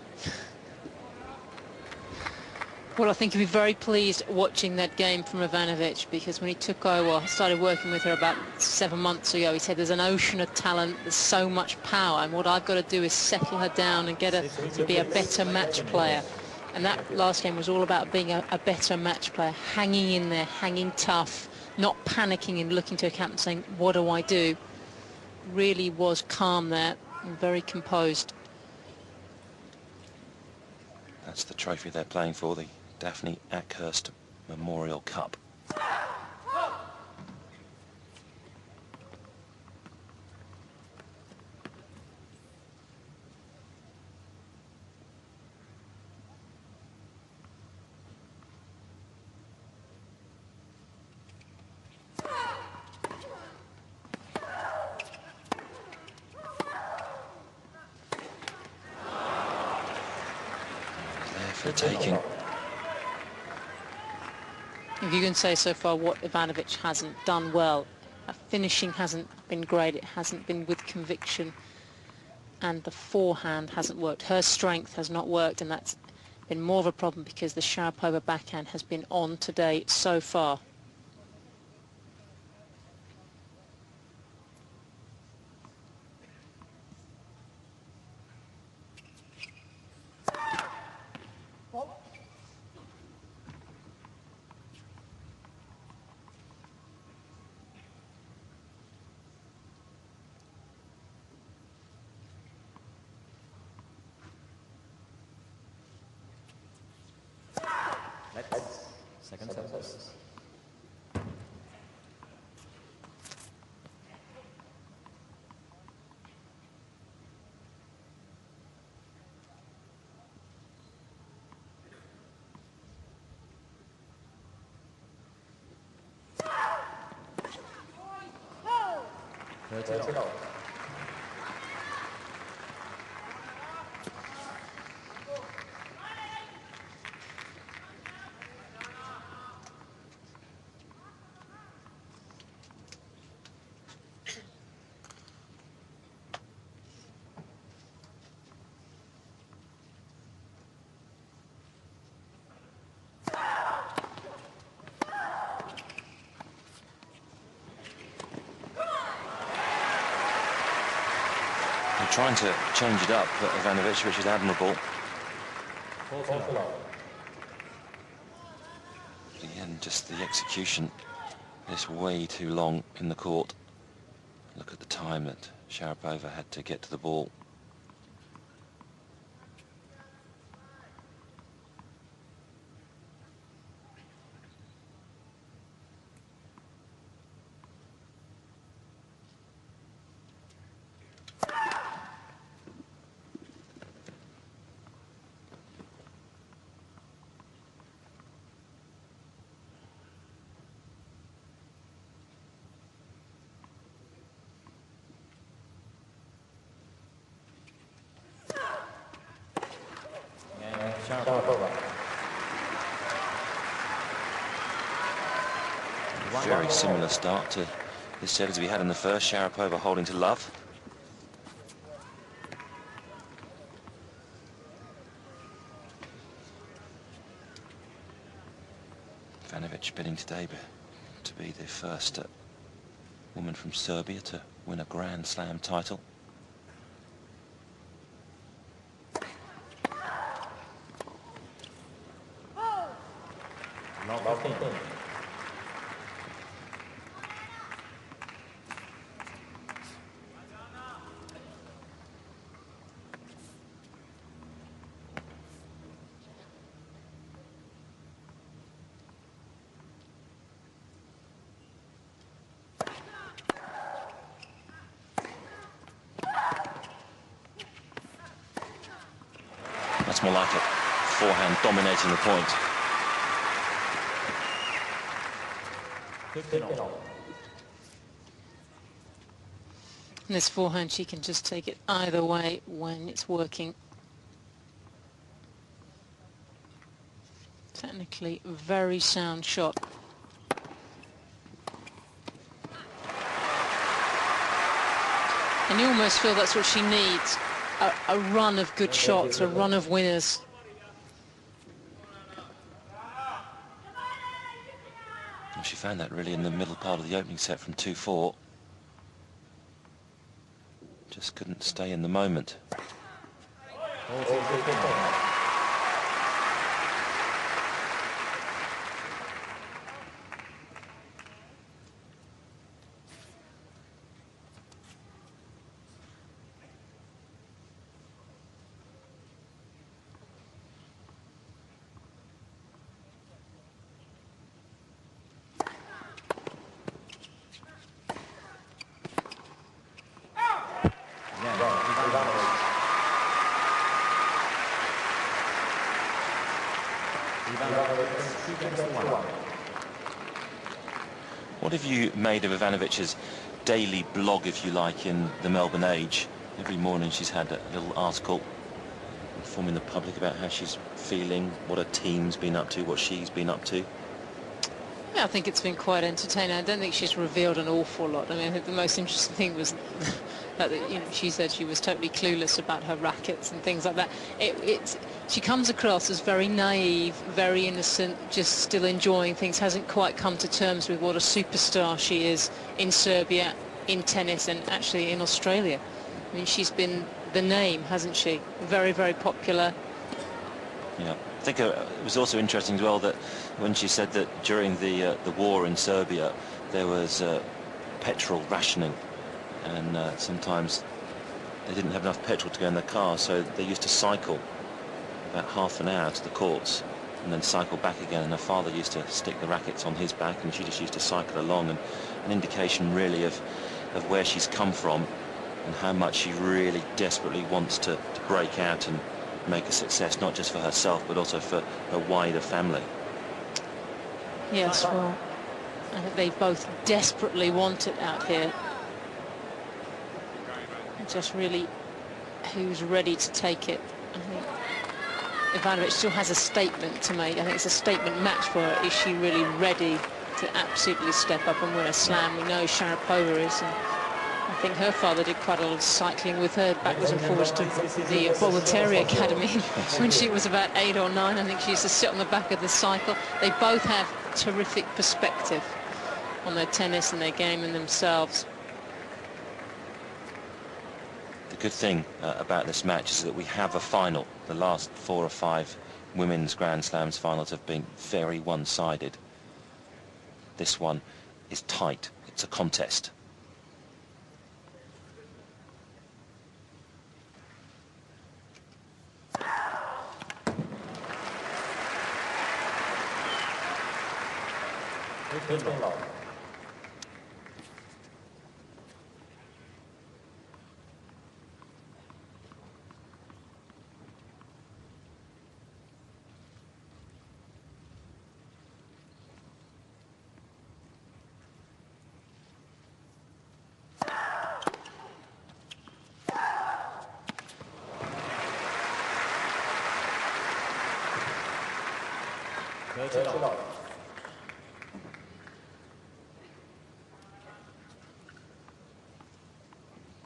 Well, I think he'll be very pleased watching that game from Ivanovic, because when he took over, started working with her about 7 months ago, he said there's an ocean of talent, there's so much power, and what I've got to do is settle her down and get her to be a better match player. And that last game was all about being a better match player, hanging in there, hanging tough, not panicking and looking to a captain saying, what do I do? Really was calm there and very composed. That's the trophy they're playing for, the Daphne Ackhurst Memorial Cup. There for taking. If you can say so far what Ivanovic hasn't done well, finishing hasn't been great, it hasn't been with conviction, and the forehand hasn't worked. Her strength has not worked, and that's been more of a problem because the Sharapova backhand has been on today so far. Second service. Trying to change it up, Ivanovic, which is admirable. But again, just the execution is way too long in the court. Look at the time that Sharapova had to get to the ball. Very similar start to this set as we had in the first. Sharapova holding to love. Ivanovic bidding today to be the first woman from Serbia to win a Grand Slam title. That's more like it. Forehand dominating the point. And this forehand, she can just take it either way when it's working. Technically, very sound shot. And you almost feel that's what she needs, a run of good shots, a run of winners. Well, she found that really in the middle part of the opening set from 2-4. Just couldn't stay in the moment. What have you made of Ivanovic's daily blog, if you like, in the Melbourne Age? Every morning she's had a little article informing the public about how she's feeling, what her team's been up to, what she's been up to. Yeah, I think it's been quite entertaining. I don't think she's revealed an awful lot. I mean, I think the most interesting thing was that she said she was totally clueless about her rackets and things like that. She comes across as very naive, very innocent, just still enjoying things, hasn't quite come to terms with what a superstar she is in Serbia, in tennis, and actually in Australia. I mean, she's been the name, hasn't she? Very, very popular. Yeah, I think it was also interesting as well that when she said that during the war in Serbia there was petrol rationing, and sometimes they didn't have enough petrol to go in their car, so they used to cycle about half an hour to the courts and then cycle back again, and her father used to stick the rackets on his back and she just used to cycle along, and an indication really of where she's come from and how much she really desperately wants to break out and make a success, not just for herself but also for her wider family. Yes, well, I think they both desperately want it out here. Just really who's ready to take it. I think Ivanovic still has a statement to make. I think it's a statement match for her. Is she really ready to absolutely step up and win a slam? We know Sharapova is, and I think her father did quite a lot of cycling with her backwards and forwards to the Bollettieri Academy when she was about 8 or 9. I think she used to sit on the back of the cycle. They both have terrific perspective on their tennis and their game and themselves. The good thing about this match is that we have a final. The last 4 or 5 women's Grand Slams finals have been very one-sided. This one is tight. It's a contest.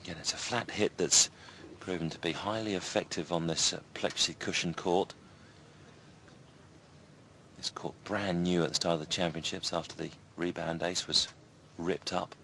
Again, it's a flat hit that's proven to be highly effective on this plexi cushion court. This court brand new at the start of the championships after the rebound ace was ripped up.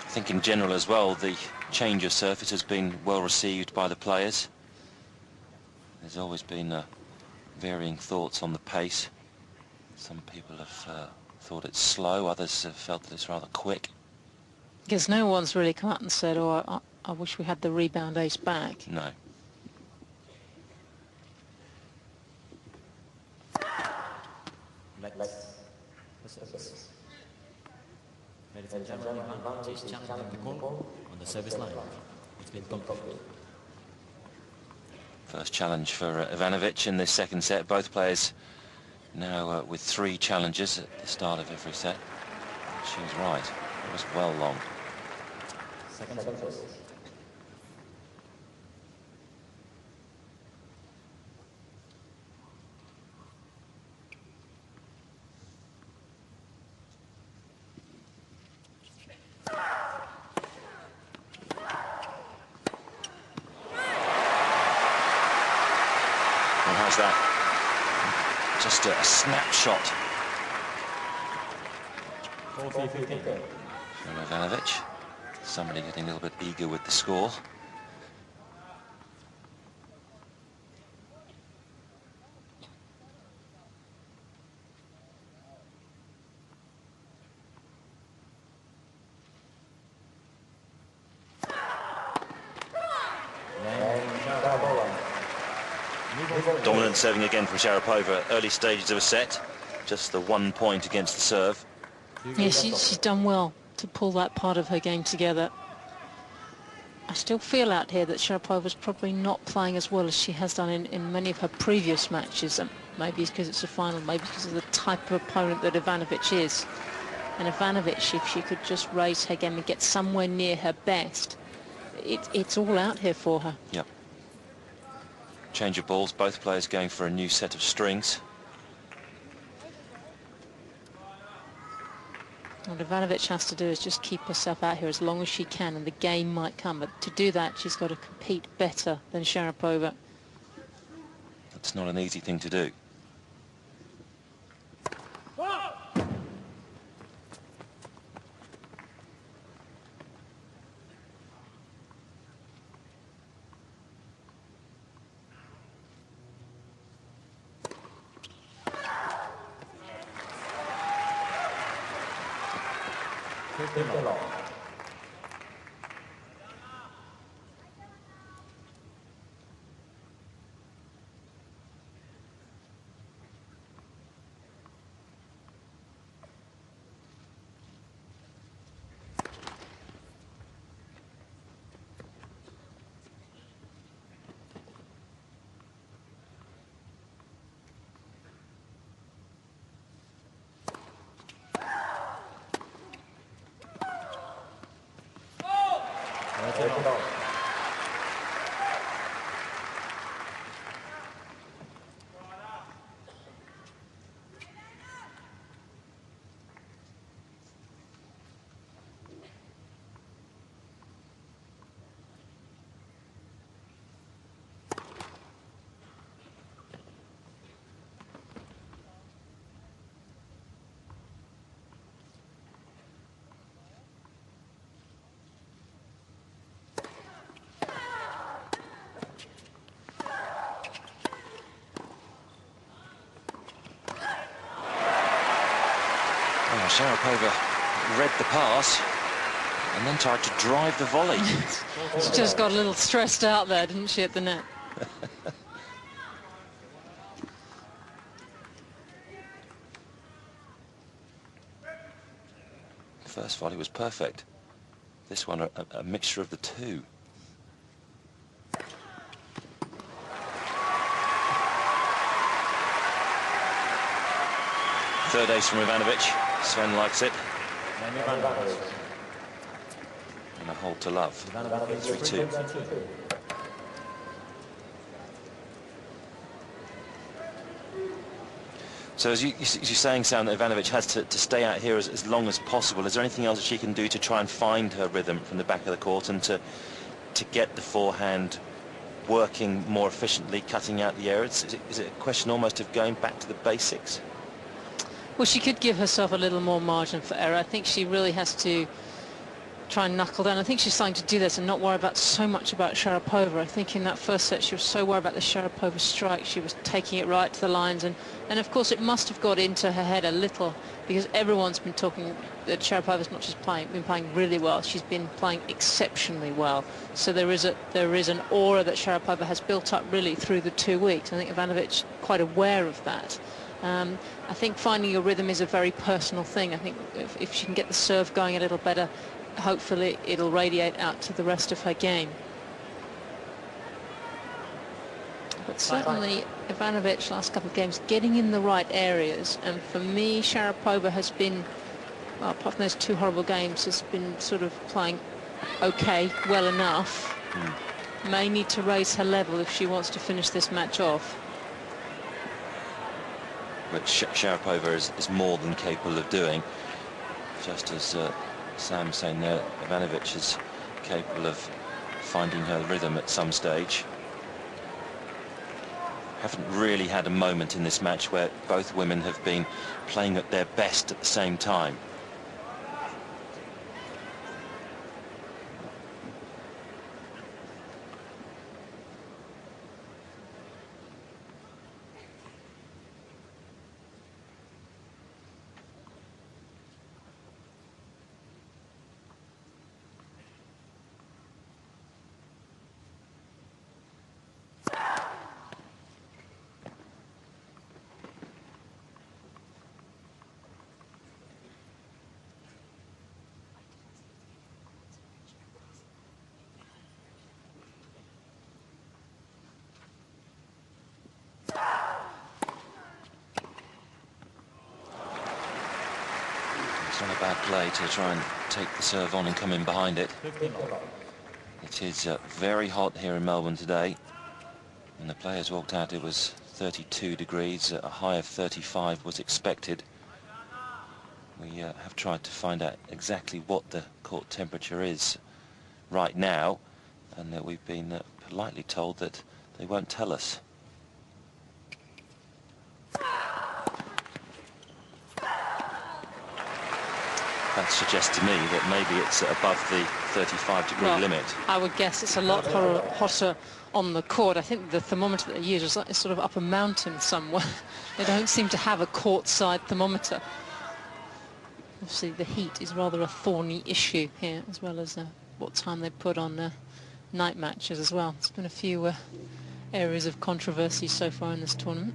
I think in general as well, the change of surface has been well received by the players. There's always been varying thoughts on the pace. Some people have thought it's slow, others have felt that it's rather quick. Because no one's really come out and said, oh, I wish we had the rebound ace back. No. Ladies and gentlemen, Ivanovic is challenging the call on the service line. It's been completed. First challenge for Ivanovic in this second set. Both players now with 3 challenges at the start of every set. She was right. It was well long. Second service. And how's that? Just a snapshot from Ivanovic. Somebody getting a little bit eager with the score. Dominant serving again from Sharapova. Early stages of a set. Just the 1 point against the serve. Yeah, she's done well to pull that part of her game together. I still feel out here that Sharapova's probably not playing as well as she has done in many of her previous matches. And maybe it's because it's a final, maybe because of the type of opponent that Ivanovic is. And Ivanovic, if she could just raise her game and get somewhere near her best, it's all out here for her. Yep. Change of balls, both players going for a new set of strings. What Ivanovic has to do is just keep herself out here as long as she can, and the game might come. But to do that, she's got to compete better than Sharapova. That's not an easy thing to do. Sharapova read the pass and then tried to drive the volley. She just got a little stressed out there, didn't she, at the net? The first volley was perfect. This one, a mixture of the two. Third ace from Ivanovic. Sven likes it. And a hold to love. 3-2. So as you're saying, Sam, that Ivanovic has to stay out here as long as possible. Is there anything else that she can do to try and find her rhythm from the back of the court and to get the forehand working more efficiently, cutting out the errors? Is it a question almost of going back to the basics? Well, she could give herself a little more margin for error. I think she really has to try and knuckle down. I think she's starting to do this and not worry about so much about Sharapova. I think in that first set she was so worried about the Sharapova strike. She was taking it right to the lines, and of course it must have got into her head a little, because everyone's been talking that Sharapova's not just been playing really well, she's been playing exceptionally well. So there is an aura that Sharapova has built up really through the 2 weeks. I think Ivanovic quite aware of that. I think finding your rhythm is a very personal thing. I think if she can get the serve going a little better, hopefully it'll radiate out to the rest of her game. But certainly Ivanovic last couple of games getting in the right areas, and for me Sharapova has been, well, apart from those 2 horrible games, has been sort of playing okay, well enough. May need to raise her level if she wants to finish this match off. But Sharapova is more than capable of doing. Just as Sam's saying there, Ivanovic is capable of finding her rhythm at some stage. Haven't really had a moment in this match where both women have been playing at their best at the same time. It's not a bad play to try and take the serve on and come in behind it. It is very hot here in Melbourne today. When the players walked out it was 32 degrees, a high of 35 was expected. We have tried to find out exactly what the court temperature is right now, and we've been politely told that they won't tell us. That suggests to me that maybe it's above the 35-degree limit. I would guess it's a lot hotter on the court. I think the thermometer that they use is sort of up a mountain somewhere. They don't seem to have a courtside thermometer. Obviously the heat is rather a thorny issue here, as well as what time they put on night matches as well. There's been a few areas of controversy so far in this tournament.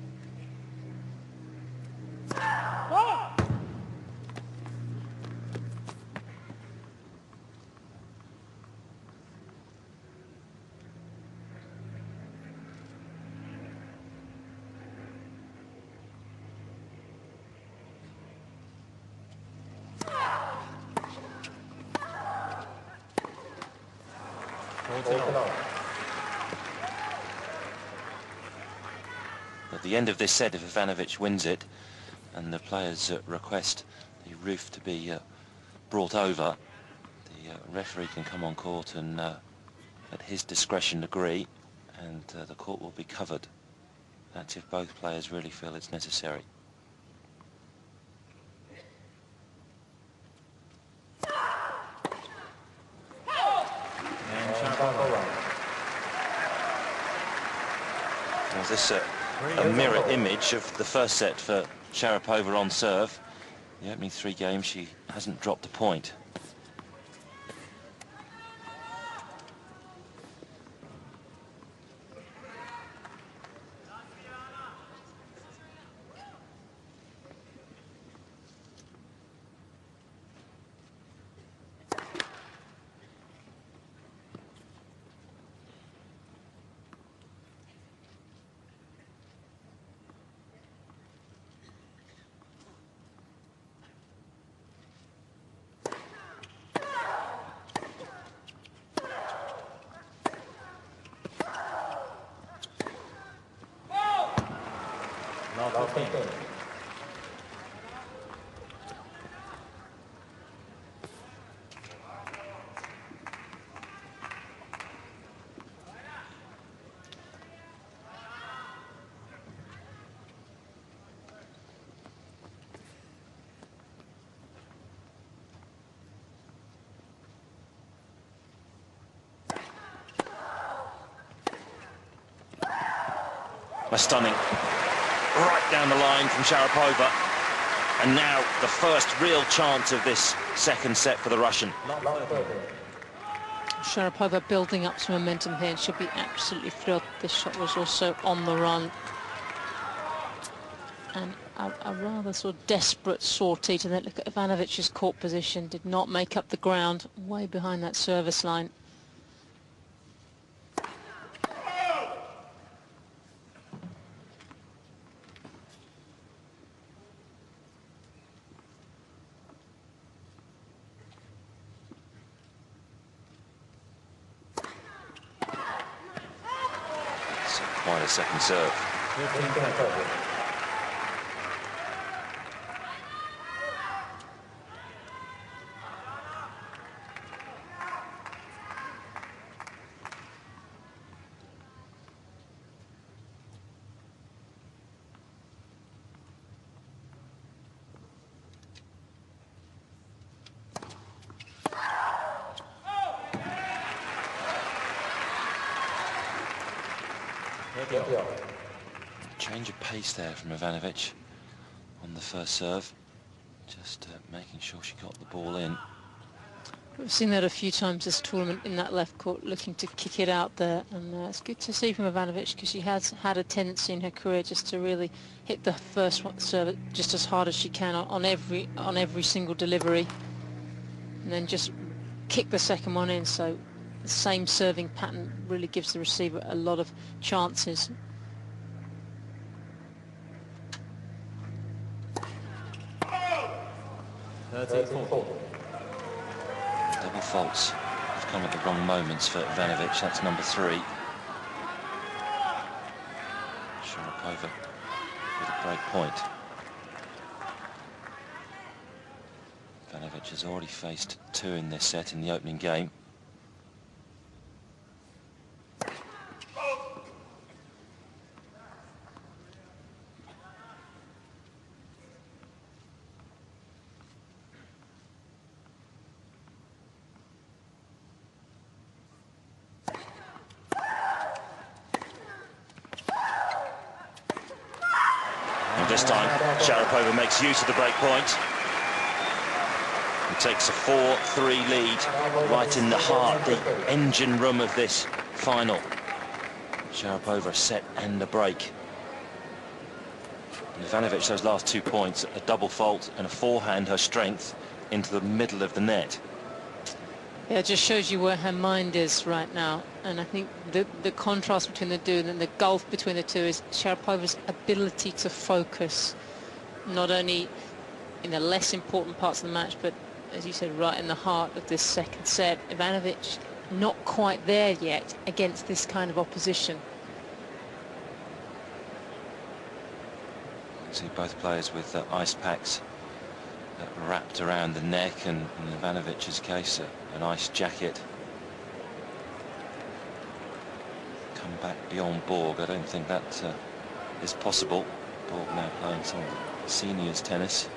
At the end of this set, if Ivanovic wins it and the players request the roof to be brought over, the referee can come on court and at his discretion agree, and the court will be covered. That's if both players really feel it's necessary. Is this a mirror image of the first set for Sharapova on serve? The opening 3 games she hasn't dropped a point. a stunning right down the line from Sharapova. And now the first real chance of this second set for the Russian. Sharapova building up some momentum here and should be absolutely thrilled. This shot was also on the run. And a rather sort of desperate sortie to that. Look at Ivanovic's court position. Did not make up the ground, way behind that service line. So quite a second serve. Change of pace there from Ivanovic on the first serve. Just making sure she got the ball in. We've seen that a few times this tournament in that left court, looking to kick it out there. And it's good to see from Ivanovic, because she has had a tendency in her career just to really hit the first serve just as hard as she can on every single delivery, and then just kick the second one in. So the same serving pattern really gives the receiver a lot of chances. Double faults have come at the wrong moments for Ivanovic. That's number 3. Sharapova with a break point. Ivanovic has already faced 2 in this set in the opening game. This time, Sharapova makes use of the break point and takes a 4-3 lead right in the heart, the engine room of this final. Sharapova a set and a break. And Ivanovic, those last 2 points, a double fault and a forehand, her strength into the middle of the net. Yeah, it just shows you where her mind is right now. And I think the contrast between the two and the gulf between the two is Sharapova's ability to focus, not only in the less important parts of the match, but, as you said, right in the heart of this second set. Ivanovic not quite there yet against this kind of opposition. See both players with ice packs wrapped around the neck, and in Ivanovic's case, an ice jacket. Come back beyond Borg. I don't think that is possible. Borg now playing some of the seniors tennis.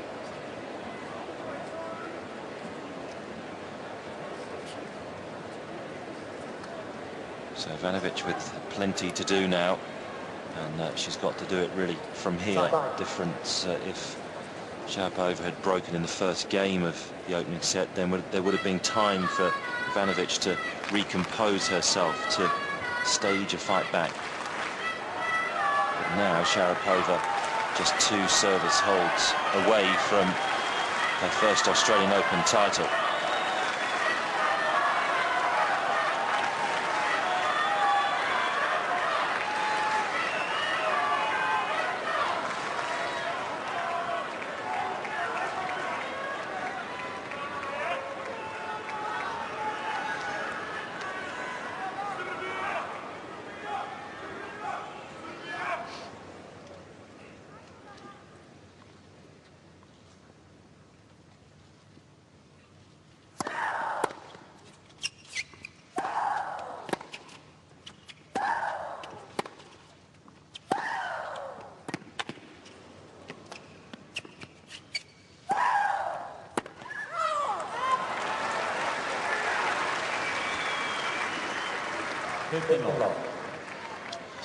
So Ivanovic with plenty to do now, and she's got to do it really from here. Difference if Sharapova had broken in the first game of the opening set, then there would have been time for Ivanovic to recompose herself, to stage a fight back. But now Sharapova just 2 service holds away from her first Australian Open title.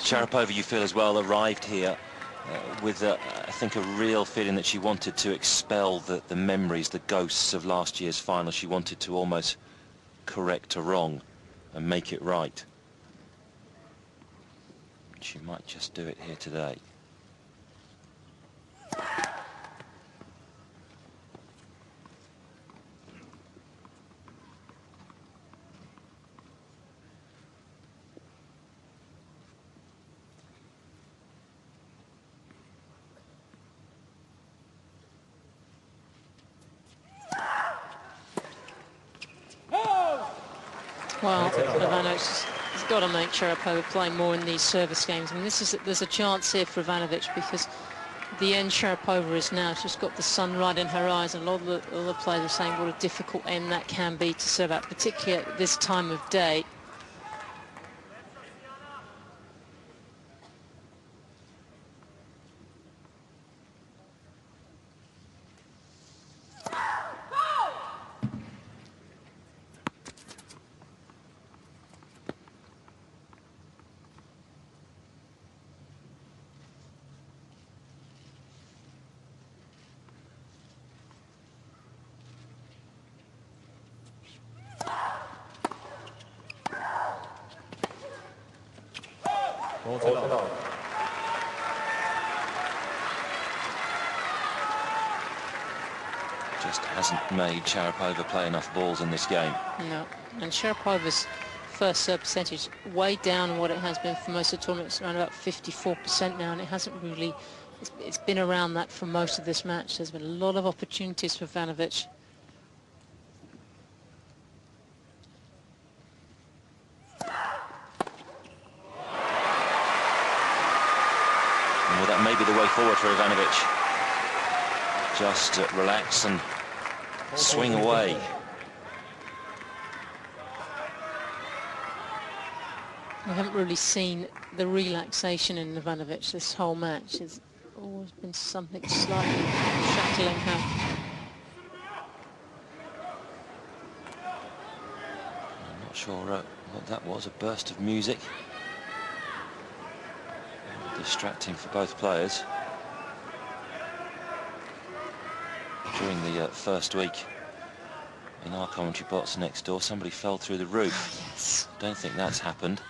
Sharapova, you feel as well, arrived here with, I think, a real feeling that she wanted to expel the memories, the ghosts of last year's final. She wanted to almost correct a wrong and make it right. She might just do it here today. Well, Ivanovic has got to make Sharapova play more in these service games. I mean, there's a chance here for Ivanovic, because the end Sharapova is now. She's got the sun right in her eyes, and a lot of the other players are saying what a difficult end that can be to serve at, particularly at this time of day. Just hasn't made Sharapova play enough balls in this game. No, and Sharapova's first serve percentage way down on what it has been for most of the tournaments, around about 54% now, and it hasn't really, it's been around that for most of this match. There's been a lot of opportunities for Ivanovic. Well, that may be the way forward for Ivanovic. Just relax and swing away. We haven't really seen the relaxation in Ivanovic this whole match. It's always been something slightly shackling her. I'm not sure what that was, a burst of music. Distracting for both players. During the first week in our commentary box next door, somebody fell through the roof. Yes. Don't think that's happened.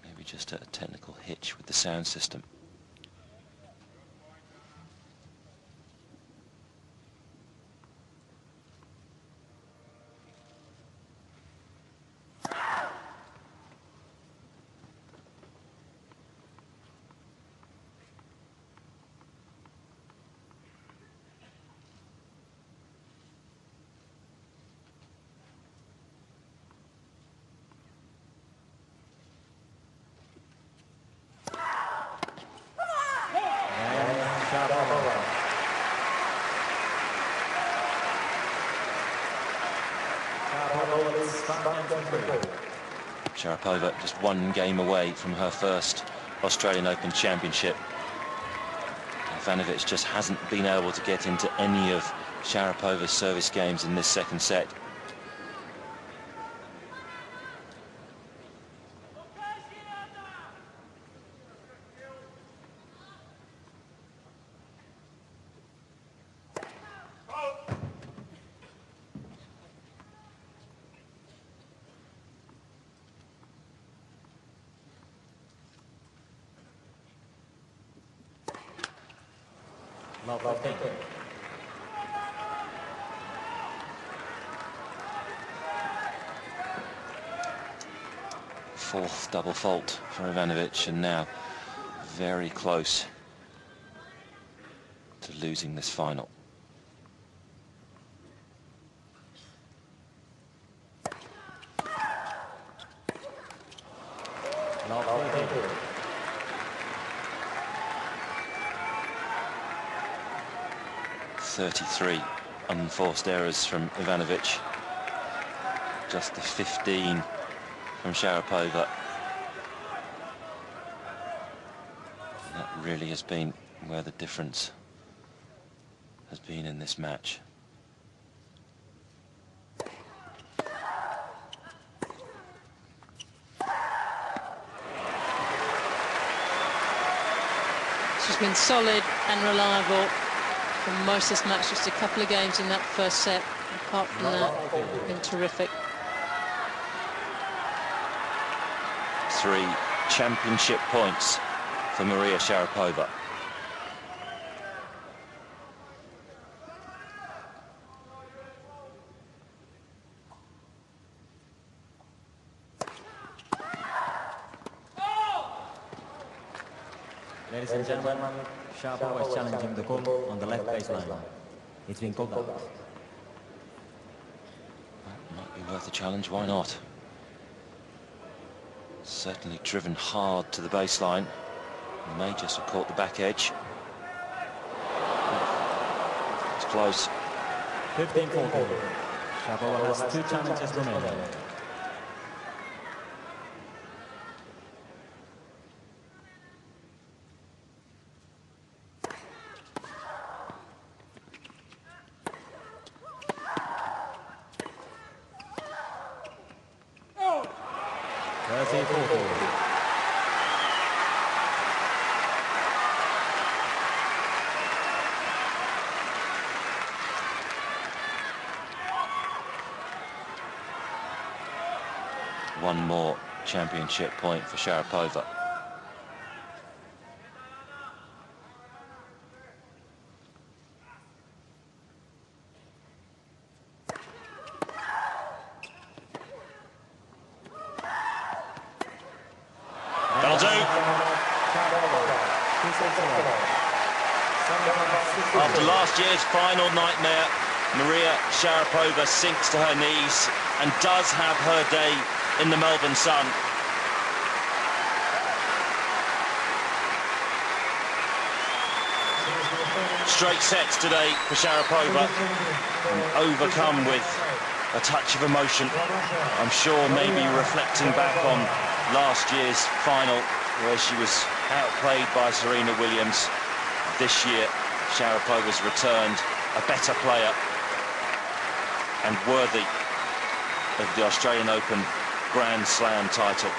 Maybe just a technical hitch with the sound system. Sharapova just one game away from her first Australian Open Championship. Ivanovic just hasn't been able to get into any of Sharapova's service games in this second set. Fourth double fault for Ivanovic, and now very close to losing this final. .33 unforced errors from Ivanovic, just the 15 from Sharapova. And that really has been where the difference has been in this match. been solid and reliable for most of this match. Just a couple of games in that first set. Apart from that, been terrific. 3 championship points for Maria Sharapova. Ladies and gentlemen, Sharapova is challenging the call on the left baseline. It's been called out. That might be worth a challenge, why not? Certainly driven hard to the baseline. May just have caught the back edge. It's close. 15-14. Sharapova has 2 challenges remaining. One more championship point for Sharapova. That'll do. After last year's final nightmare, Maria Sharapova sinks to her knees and does have her day in the Melbourne sun. Straight sets today for Sharapova, and overcome with a touch of emotion. I'm sure maybe reflecting back on last year's final where she was outplayed by Serena Williams. This year, Sharapova's returned a better player and worthy of the Australian Open Grand Slam title.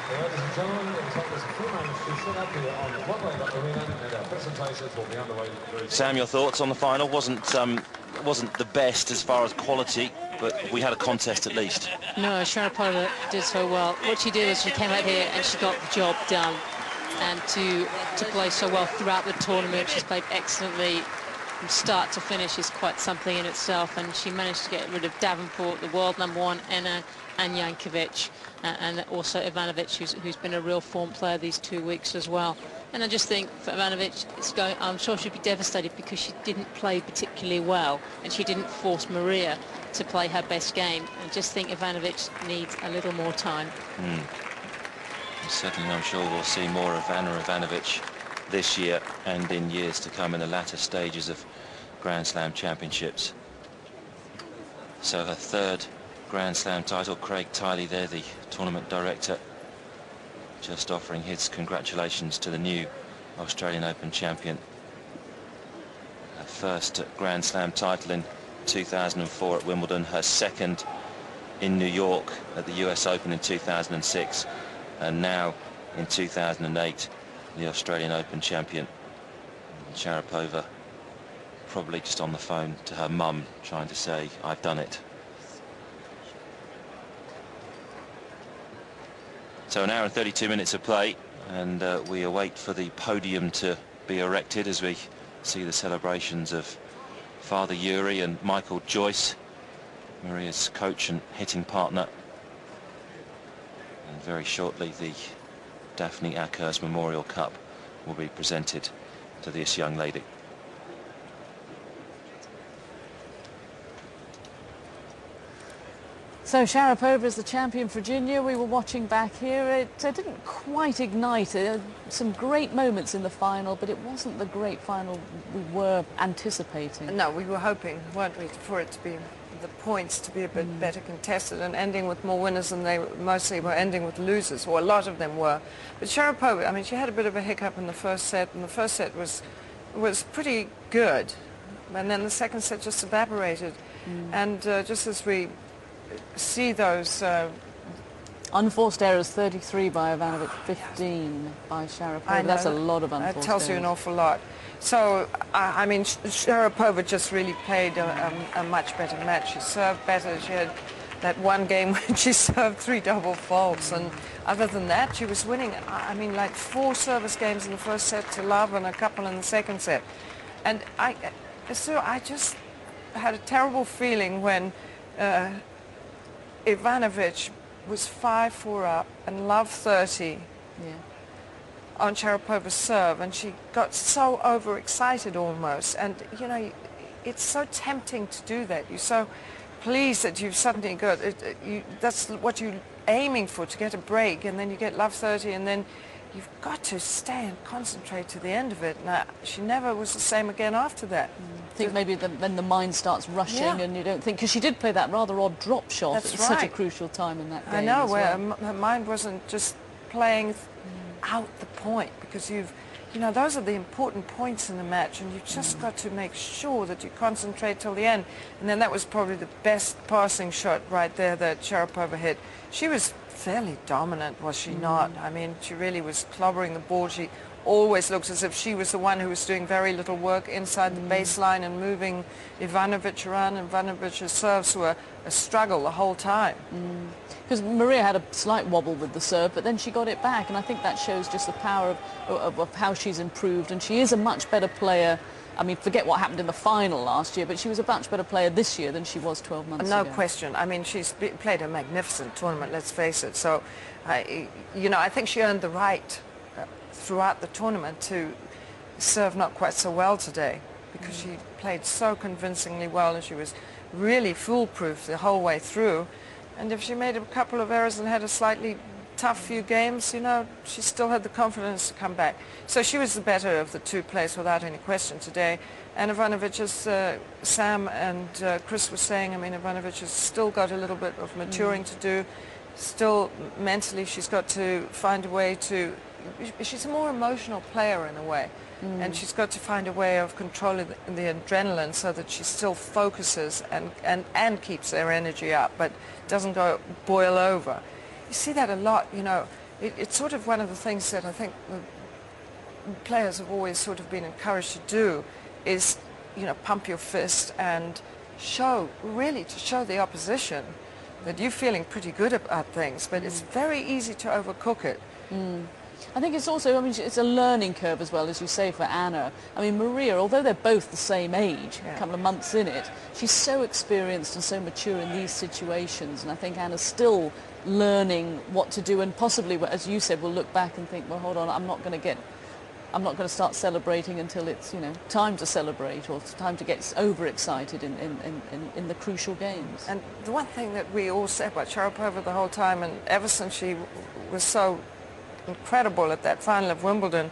Ladies and gentlemen, it will take us a few moments to set up here on the arena, and our presentations will be underway very soon. Sam, your thoughts on the final? Wasn't the best as far as quality, but we had a contest at least. No, Sharapova did so well. What she did was she came out here and she got the job done. And to play so well throughout the tournament, she's played excellently from start to finish is quite something in itself. And she managed to get rid of Davenport, the world #1, and Jankovic, and also Ivanovic, who's been a real form player these 2 weeks as well. And I just think for Ivanovic, I'm sure she'd be devastated because she didn't play particularly well and she didn't force Maria to play her best game. I just think Ivanovic needs a little more time. Certainly, I'm sure we'll see more of Ivanovic this year and in years to come in the latter stages of Grand Slam championships. So her 3rd Grand Slam title. Craig Tiley there, the tournament director, just offering his congratulations to the new Australian Open champion. Her 1st Grand Slam title in 2004 at Wimbledon, her 2nd in New York at the US Open in 2006, and now in 2008 the Australian Open champion. Sharapova probably just on the phone to her mum trying to say, I've done it. So an hour and 32 minutes of play, and we await for the podium to be erected as we see the celebrations of Father Yuri and Michael Joyce, Maria's coach and hitting partner. And very shortly the Daphne Ackhurst Memorial Cup will be presented to this young lady. So Sharapova is the champion for junior. We were watching back here. It didn't quite ignite. Some great moments in the final, but it wasn't the great final we were anticipating. No, we were hoping, weren't we, for it to be the points to be a bit better contested and ending with more winners than they mostly were ending with losers, or a lot of them were. But Sharapova, I mean, she had a bit of a hiccup in the first set, and the first set was pretty good. And then the second set just evaporated. And just as we see those... Unforced errors, 33 by Ivanovic, 15 by Sharapova. That's a lot of unforced errors. That tells you an awful lot. So, I mean, Sharapova just really played a much better match. She served better. She had that one game when she served 3 double faults. And other than that, she was winning, I mean, like 4 service games in the first set to love and a couple in the second set. And so I just had a terrible feeling when Ivanovic was 5-4 up and love 30 on Sharapova's serve, and she got so overexcited almost. And you know, it's so tempting to do that. You're so pleased that you've suddenly got that's what you're aiming for, to get a break, and then you get love 30, and then you've got to stay and concentrate to the end of it. Now, she never was the same again after that. I think maybe then the mind starts rushing and you don't think, because she did play that rather odd drop shot at such a crucial time in that game. I know, as where well. her mind wasn't just playing out the point, because you know, those are the important points in the match, and you've just got to make sure that you concentrate till the end. And then that was probably the best passing shot right there that Sharapova hit. She was fairly dominant, was she not? I mean, she really was clobbering the ball. She always looks as if she was the one who was doing very little work inside the baseline and moving Ivanovic around. Ivanovic's serves were a struggle the whole time. Because Maria had a slight wobble with the serve, but then she got it back, and I think that shows just the power of how she's improved, and she is a much better player. I mean, forget what happened in the final last year, but she was a much better player this year than she was 12 months ago. No question. I mean, she's played a magnificent tournament, let's face it. So, you know, I think she earned the right throughout the tournament to serve not quite so well today, because she played so convincingly well, and she was really foolproof the whole way through. And if she made a couple of errors and had a slightly tough few games, you know, she still had the confidence to come back. So she was the better of the 2 players without any question today. And Ivanovic, as Sam and Chris were saying, I mean, Ivanovic has still got a little bit of maturing to do. Still, mentally, she's got to find a way to... She's a more emotional player in a way. And she's got to find a way of controlling the adrenaline so that she still focuses and keeps her energy up, but doesn't go boil over. You see that a lot, you know. It's sort of one of the things that I think the players have always sort of been encouraged to do, is, you know, pump your fist and show the opposition that you're feeling pretty good about things, but it's very easy to overcook it. I think it's also, I mean, it's a learning curve as well, as you say, for Anna. I mean, Maria, although they're both the same age, a couple of months in it, she's so experienced and so mature in these situations, and I think Anna's still learning what to do, and possibly, as you said, will look back and think, well, hold on, I'm not going to start celebrating until it's, you know, time to celebrate, or it's time to get overexcited in the crucial games. And the one thing that we all said about Sharapova the whole time, and ever since she was so incredible at that final of Wimbledon,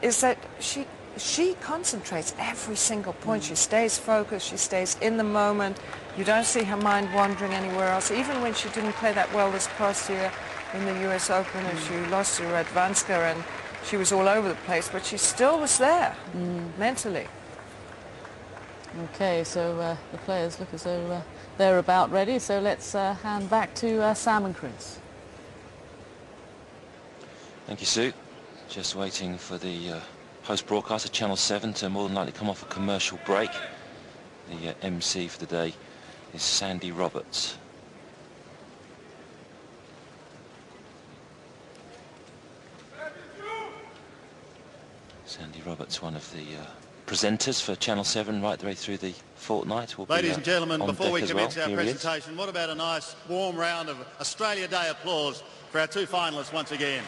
is that she concentrates every single point. She stays focused, she stays in the moment. You don't see her mind wandering anywhere else. Even when she didn't play that well this past year in the US Open, and she lost to Radwanska, and she was all over the place, but she still was there mentally. Okay, so the players look as though they're about ready, so let's hand back to Sam and Chris. Thank you, Sue. Just waiting for the host broadcaster, Channel 7, to more than likely come off a commercial break. The MC for the day is Sandy Roberts. Sandy Roberts, one of the presenters for Channel 7 right the way through the fortnight. Ladies and gentlemen, before we commence our presentation, what about a nice warm round of Australia Day applause for our 2 finalists once again.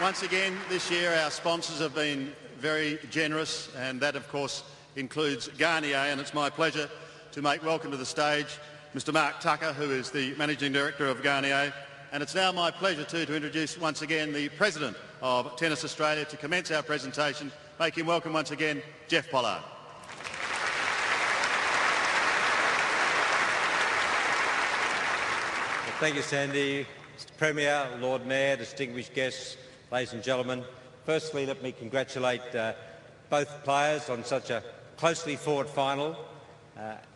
Once again, this year our sponsors have been very generous, and that of course includes Garnier, and it's my pleasure to make welcome to the stage Mr. Mark Tucker, who is the Managing Director of Garnier. And it's now my pleasure too to introduce once again the President of Tennis Australia to commence our presentation. Make him welcome once again, Jeff Pollard. Well, thank you, Sandy. Mr. Premier, Lord Mayor, distinguished guests, ladies and gentlemen. Firstly, let me congratulate both players on such a closely fought final.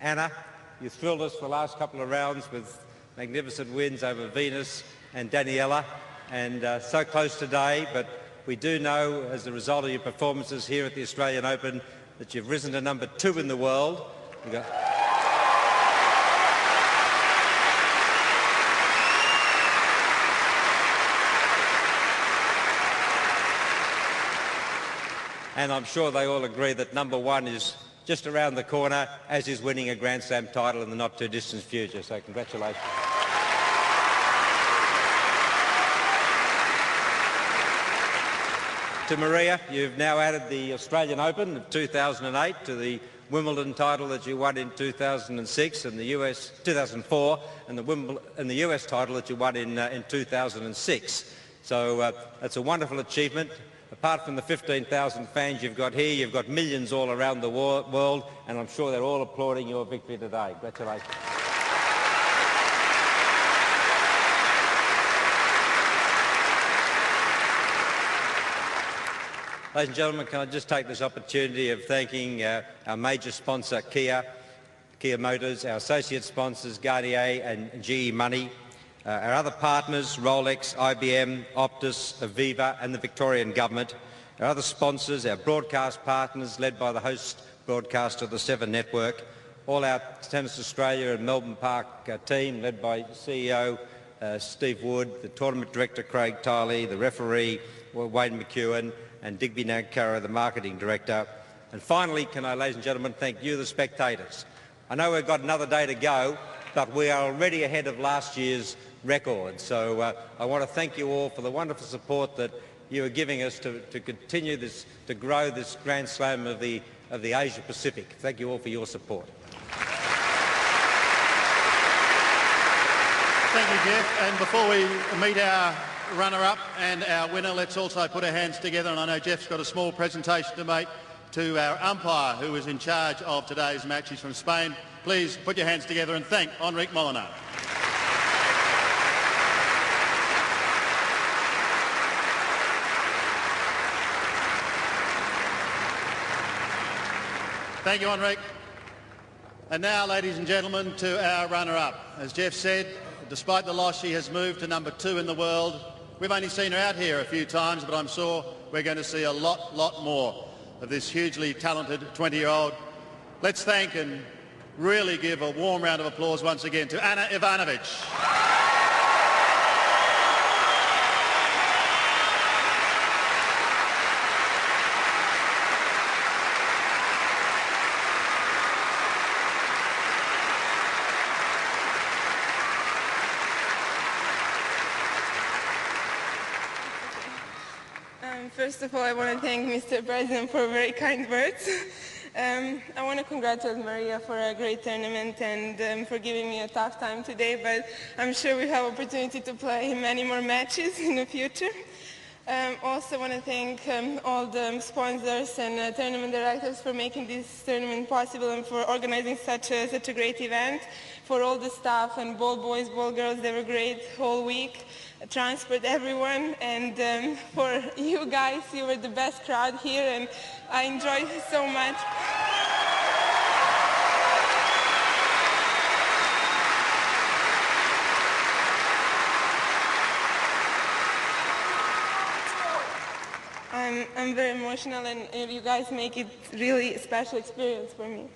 Anna, you thrilled us for the last couple of rounds with magnificent wins over Venus and Daniela, and so close today, but we do know, as a result of your performances here at the Australian Open, that you've risen to number 2 in the world. And I'm sure they all agree that number 1 is just around the corner, as is winning a Grand Slam title in the not-too-distant future. So congratulations. To Maria, you've now added the Australian Open of 2008 to the Wimbledon title that you won in 2006 and the US 2004, and the US title that you won in 2006. So that's a wonderful achievement. Apart from the 15,000 fans you've got here, you've got millions all around the world, and I'm sure they're all applauding your victory today. Congratulations. Ladies and gentlemen, can I just take this opportunity of thanking our major sponsor, Kia Motors, our associate sponsors, Garnier and GE Money, our other partners, Rolex, IBM, Optus, Aviva and the Victorian Government, our other sponsors, our broadcast partners led by the host broadcaster of the 7 Network, all our Tennis Australia and Melbourne Park team led by CEO Steve Wood, the tournament director Craig Tiley, the referee Wayne McEwen, and Digby Nankara, the marketing director. And finally, can I, ladies and gentlemen, thank you, the spectators. I know we've got another day to go, but we are already ahead of last year's record. So I want to thank you all for the wonderful support that you are giving us to continue this, to grow this Grand Slam of the Asia Pacific. Thank you all for your support. Thank you, Jeff. And before we meet our runner-up and our winner, let's also put our hands together, and I know Jeff's got a small presentation to make to our umpire who is in charge of today's match. He's from Spain. Please put your hands together and thank Enrique Molina. Thank you, Enrique. And now, ladies and gentlemen, to our runner-up. As Jeff said, despite the loss, she has moved to number 2 in the world. We've only seen her out here a few times, but I'm sure we're going to see a lot more of this hugely talented 20-year-old. Let's thank and really give a warm round of applause once again to A.Ivanovic. First of all, I want to thank Mr. President for very kind words. I want to congratulate Maria for a great tournament and for giving me a tough time today, but I'm sure we have opportunity to play many more matches in the future. Also want to thank all the sponsors and tournament directors for making this tournament possible and for organizing such a great event. For all the staff and ball boys, ball girls, they were great whole week. Transport, everyone, and for you guys, you were the best crowd here and I enjoyed it so much. I'm very emotional and you guys make it really a special experience for me.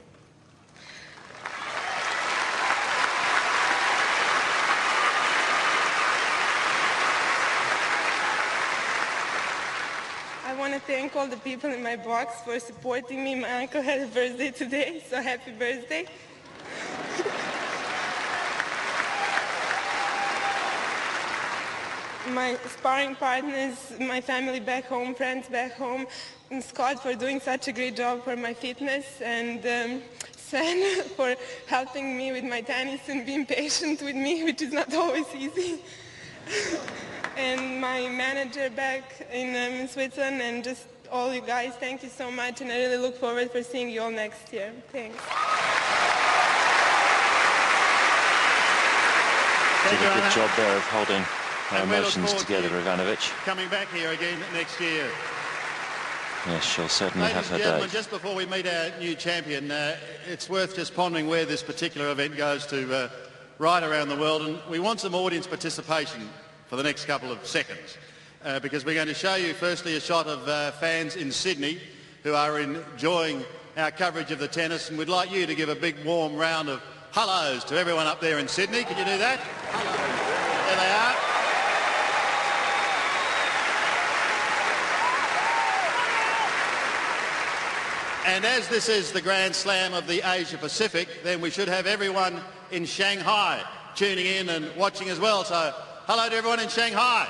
I want to thank all the people in my box for supporting me. My uncle had a birthday today, so happy birthday. My sparring partners, my family back home, friends back home, and Scott for doing such a great job for my fitness, and Sen for helping me with my tennis and being patient with me, which is not always easy. And my manager back in Switzerland, and just all you guys, thank you so much, and I really look forward for seeing you all next year. Thanks. Did a good job there of holding Her emotions together, Ivanovic. Coming back here again next year. Yes, she'll certainly have her day. Just before we meet our new champion, it's worth just pondering where this particular event goes to right around the world, and we want some audience participation for the next couple of seconds, because we're going to show you firstly a shot of fans in Sydney who are enjoying our coverage of the tennis, and we'd like you to give a big warm round of hellos to everyone up there in Sydney. Can you do that? Hello. There they are. And as this is the Grand Slam of the Asia Pacific, then we should have everyone in Shanghai tuning in and watching as well. So hello to everyone in Shanghai.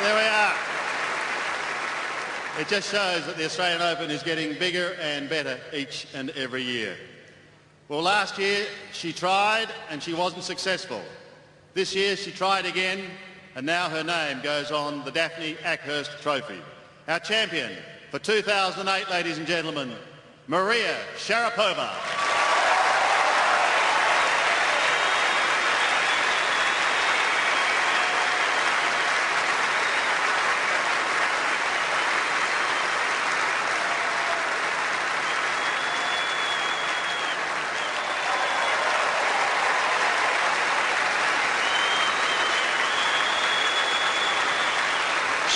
There we are. It just shows that the Australian Open is getting bigger and better each and every year. Well, last year she tried and she wasn't successful. This year she tried again, and now her name goes on the Daphne Ackhurst Trophy. Our champion for 2008, ladies and gentlemen, Maria Sharapova.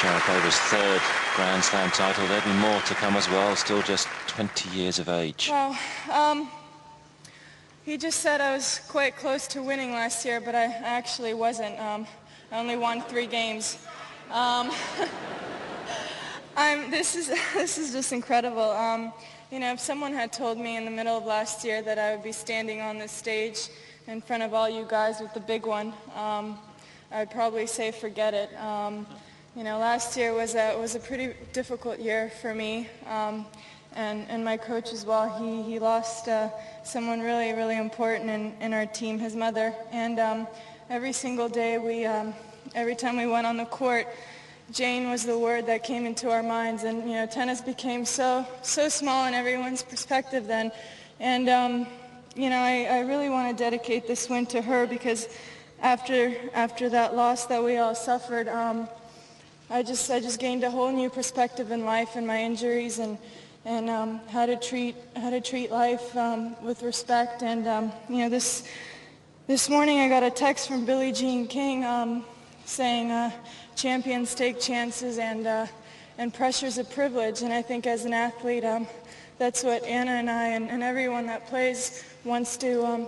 Sharapova's third Grand Slam title. There'll be more to come as well, still just 20 years of age. Well, he just said I was quite close to winning last year, but I actually wasn't. I only won 3 games. This is just incredible. You know, if someone had told me in the middle of last year that I would be standing on this stage in front of all you guys with the big one, I'd probably say forget it. You know, last year was a pretty difficult year for me, and my coach as well. He lost someone really, really important in our team, his mother. And every single day, every time we went on the court, Jane was the word that came into our minds. And you know, tennis became so small in everyone's perspective then. And you know, I really want to dedicate this win to her, because after that loss that we all suffered, I just gained a whole new perspective in life and my injuries, and how to treat life with respect. And you know, this morning I got a text from Billie Jean King saying champions take chances, and pressure's a privilege. And I think as an athlete, that's what Anna and I and everyone that plays wants to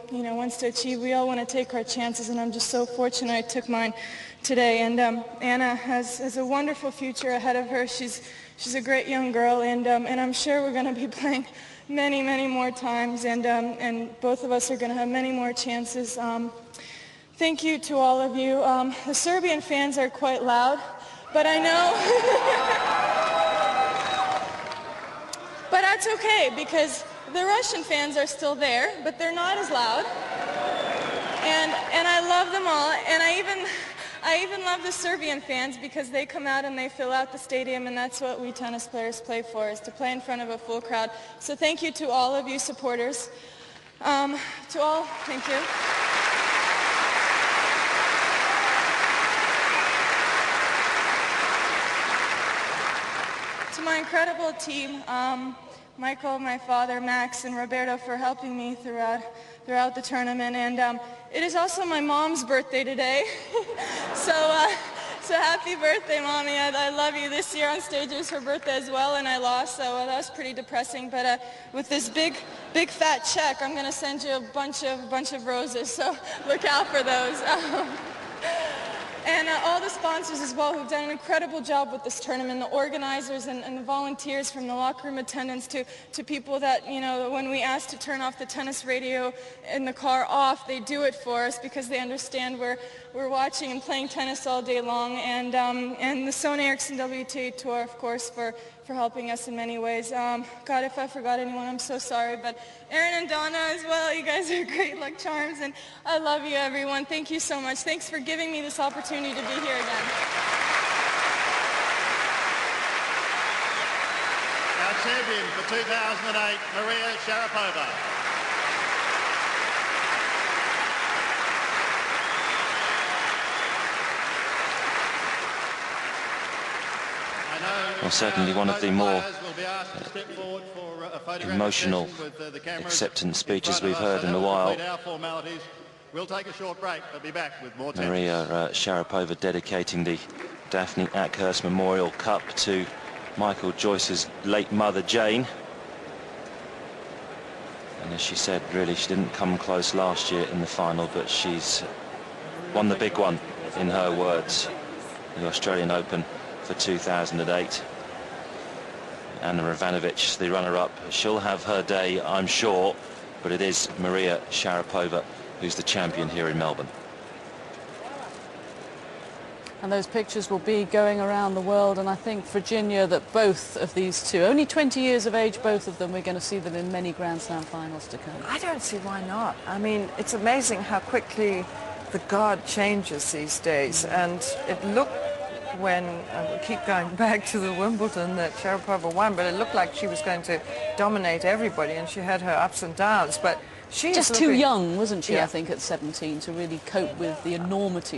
achieve. We all want to take our chances, and I'm just so fortunate I took mine today. And Anna has a wonderful future ahead of her. She's a great young girl, and I'm sure we're going to be playing many more times, and both of us are going to have many more chances. Thank you to all of you. The Serbian fans are quite loud, but I know. But that's okay, because the Russian fans are still there, but they're not as loud. And I love them all, and I even love the Serbian fans, because they come out and they fill out the stadium, and that's what we tennis players play for, is to play in front of a full crowd. So thank you to all of you supporters. To all, thank you. To my incredible team, Michael, my father, Max, and Roberto, for helping me throughout the tournament. And it is also my mom's birthday today. So happy birthday, Mommy. I love you. This year on stage it was her birthday as well, and I lost, so that was pretty depressing. But with this big fat check, I'm going to send you a bunch of roses, so look out for those. And all the sponsors as well, who've done an incredible job with this tournament, the organizers and the volunteers, from the locker room attendants to people that, you know, when we ask to turn off the tennis radio in the car off, they do it for us, because they understand we're watching and playing tennis all day long. And the Sony Ericsson WTA Tour, of course, for helping us in many ways. God, if I forgot anyone, I'm so sorry. But Aaron and Donna as well, you guys are great luck charms, and I love you, everyone. Thank you so much. Thanks for giving me this opportunity to be here again. Our champion for 2008, Maria Sharapova. Well, certainly one of the more emotional acceptance speeches we've heard in a while. We'll take a short break, but be back with more tennis. Maria Sharapova dedicating the Daphne Ackhurst Memorial Cup to Michael Joyce's late mother, Jane. And as she said, really, she didn't come close last year in the final, but she's won the big one, in her words, the Australian Open for 2008. A.Ivanovic, the runner-up, she'll have her day, I'm sure, but it is Maria Sharapova who's the champion here in Melbourne. And those pictures will be going around the world, and I think, Virginia, that both of these two, only 20 years of age, both of them, we're going to see them in many Grand Slam finals to come. I don't see why not. I mean, it's amazing how quickly the guard changes these days, and it looked, when we keep going back to the Wimbledon that Sharapova won, but it looked like she was going to dominate everybody, and she had her ups and downs, but she just is too young, wasn't she, yeah. I think, at 17 to really cope with the enormity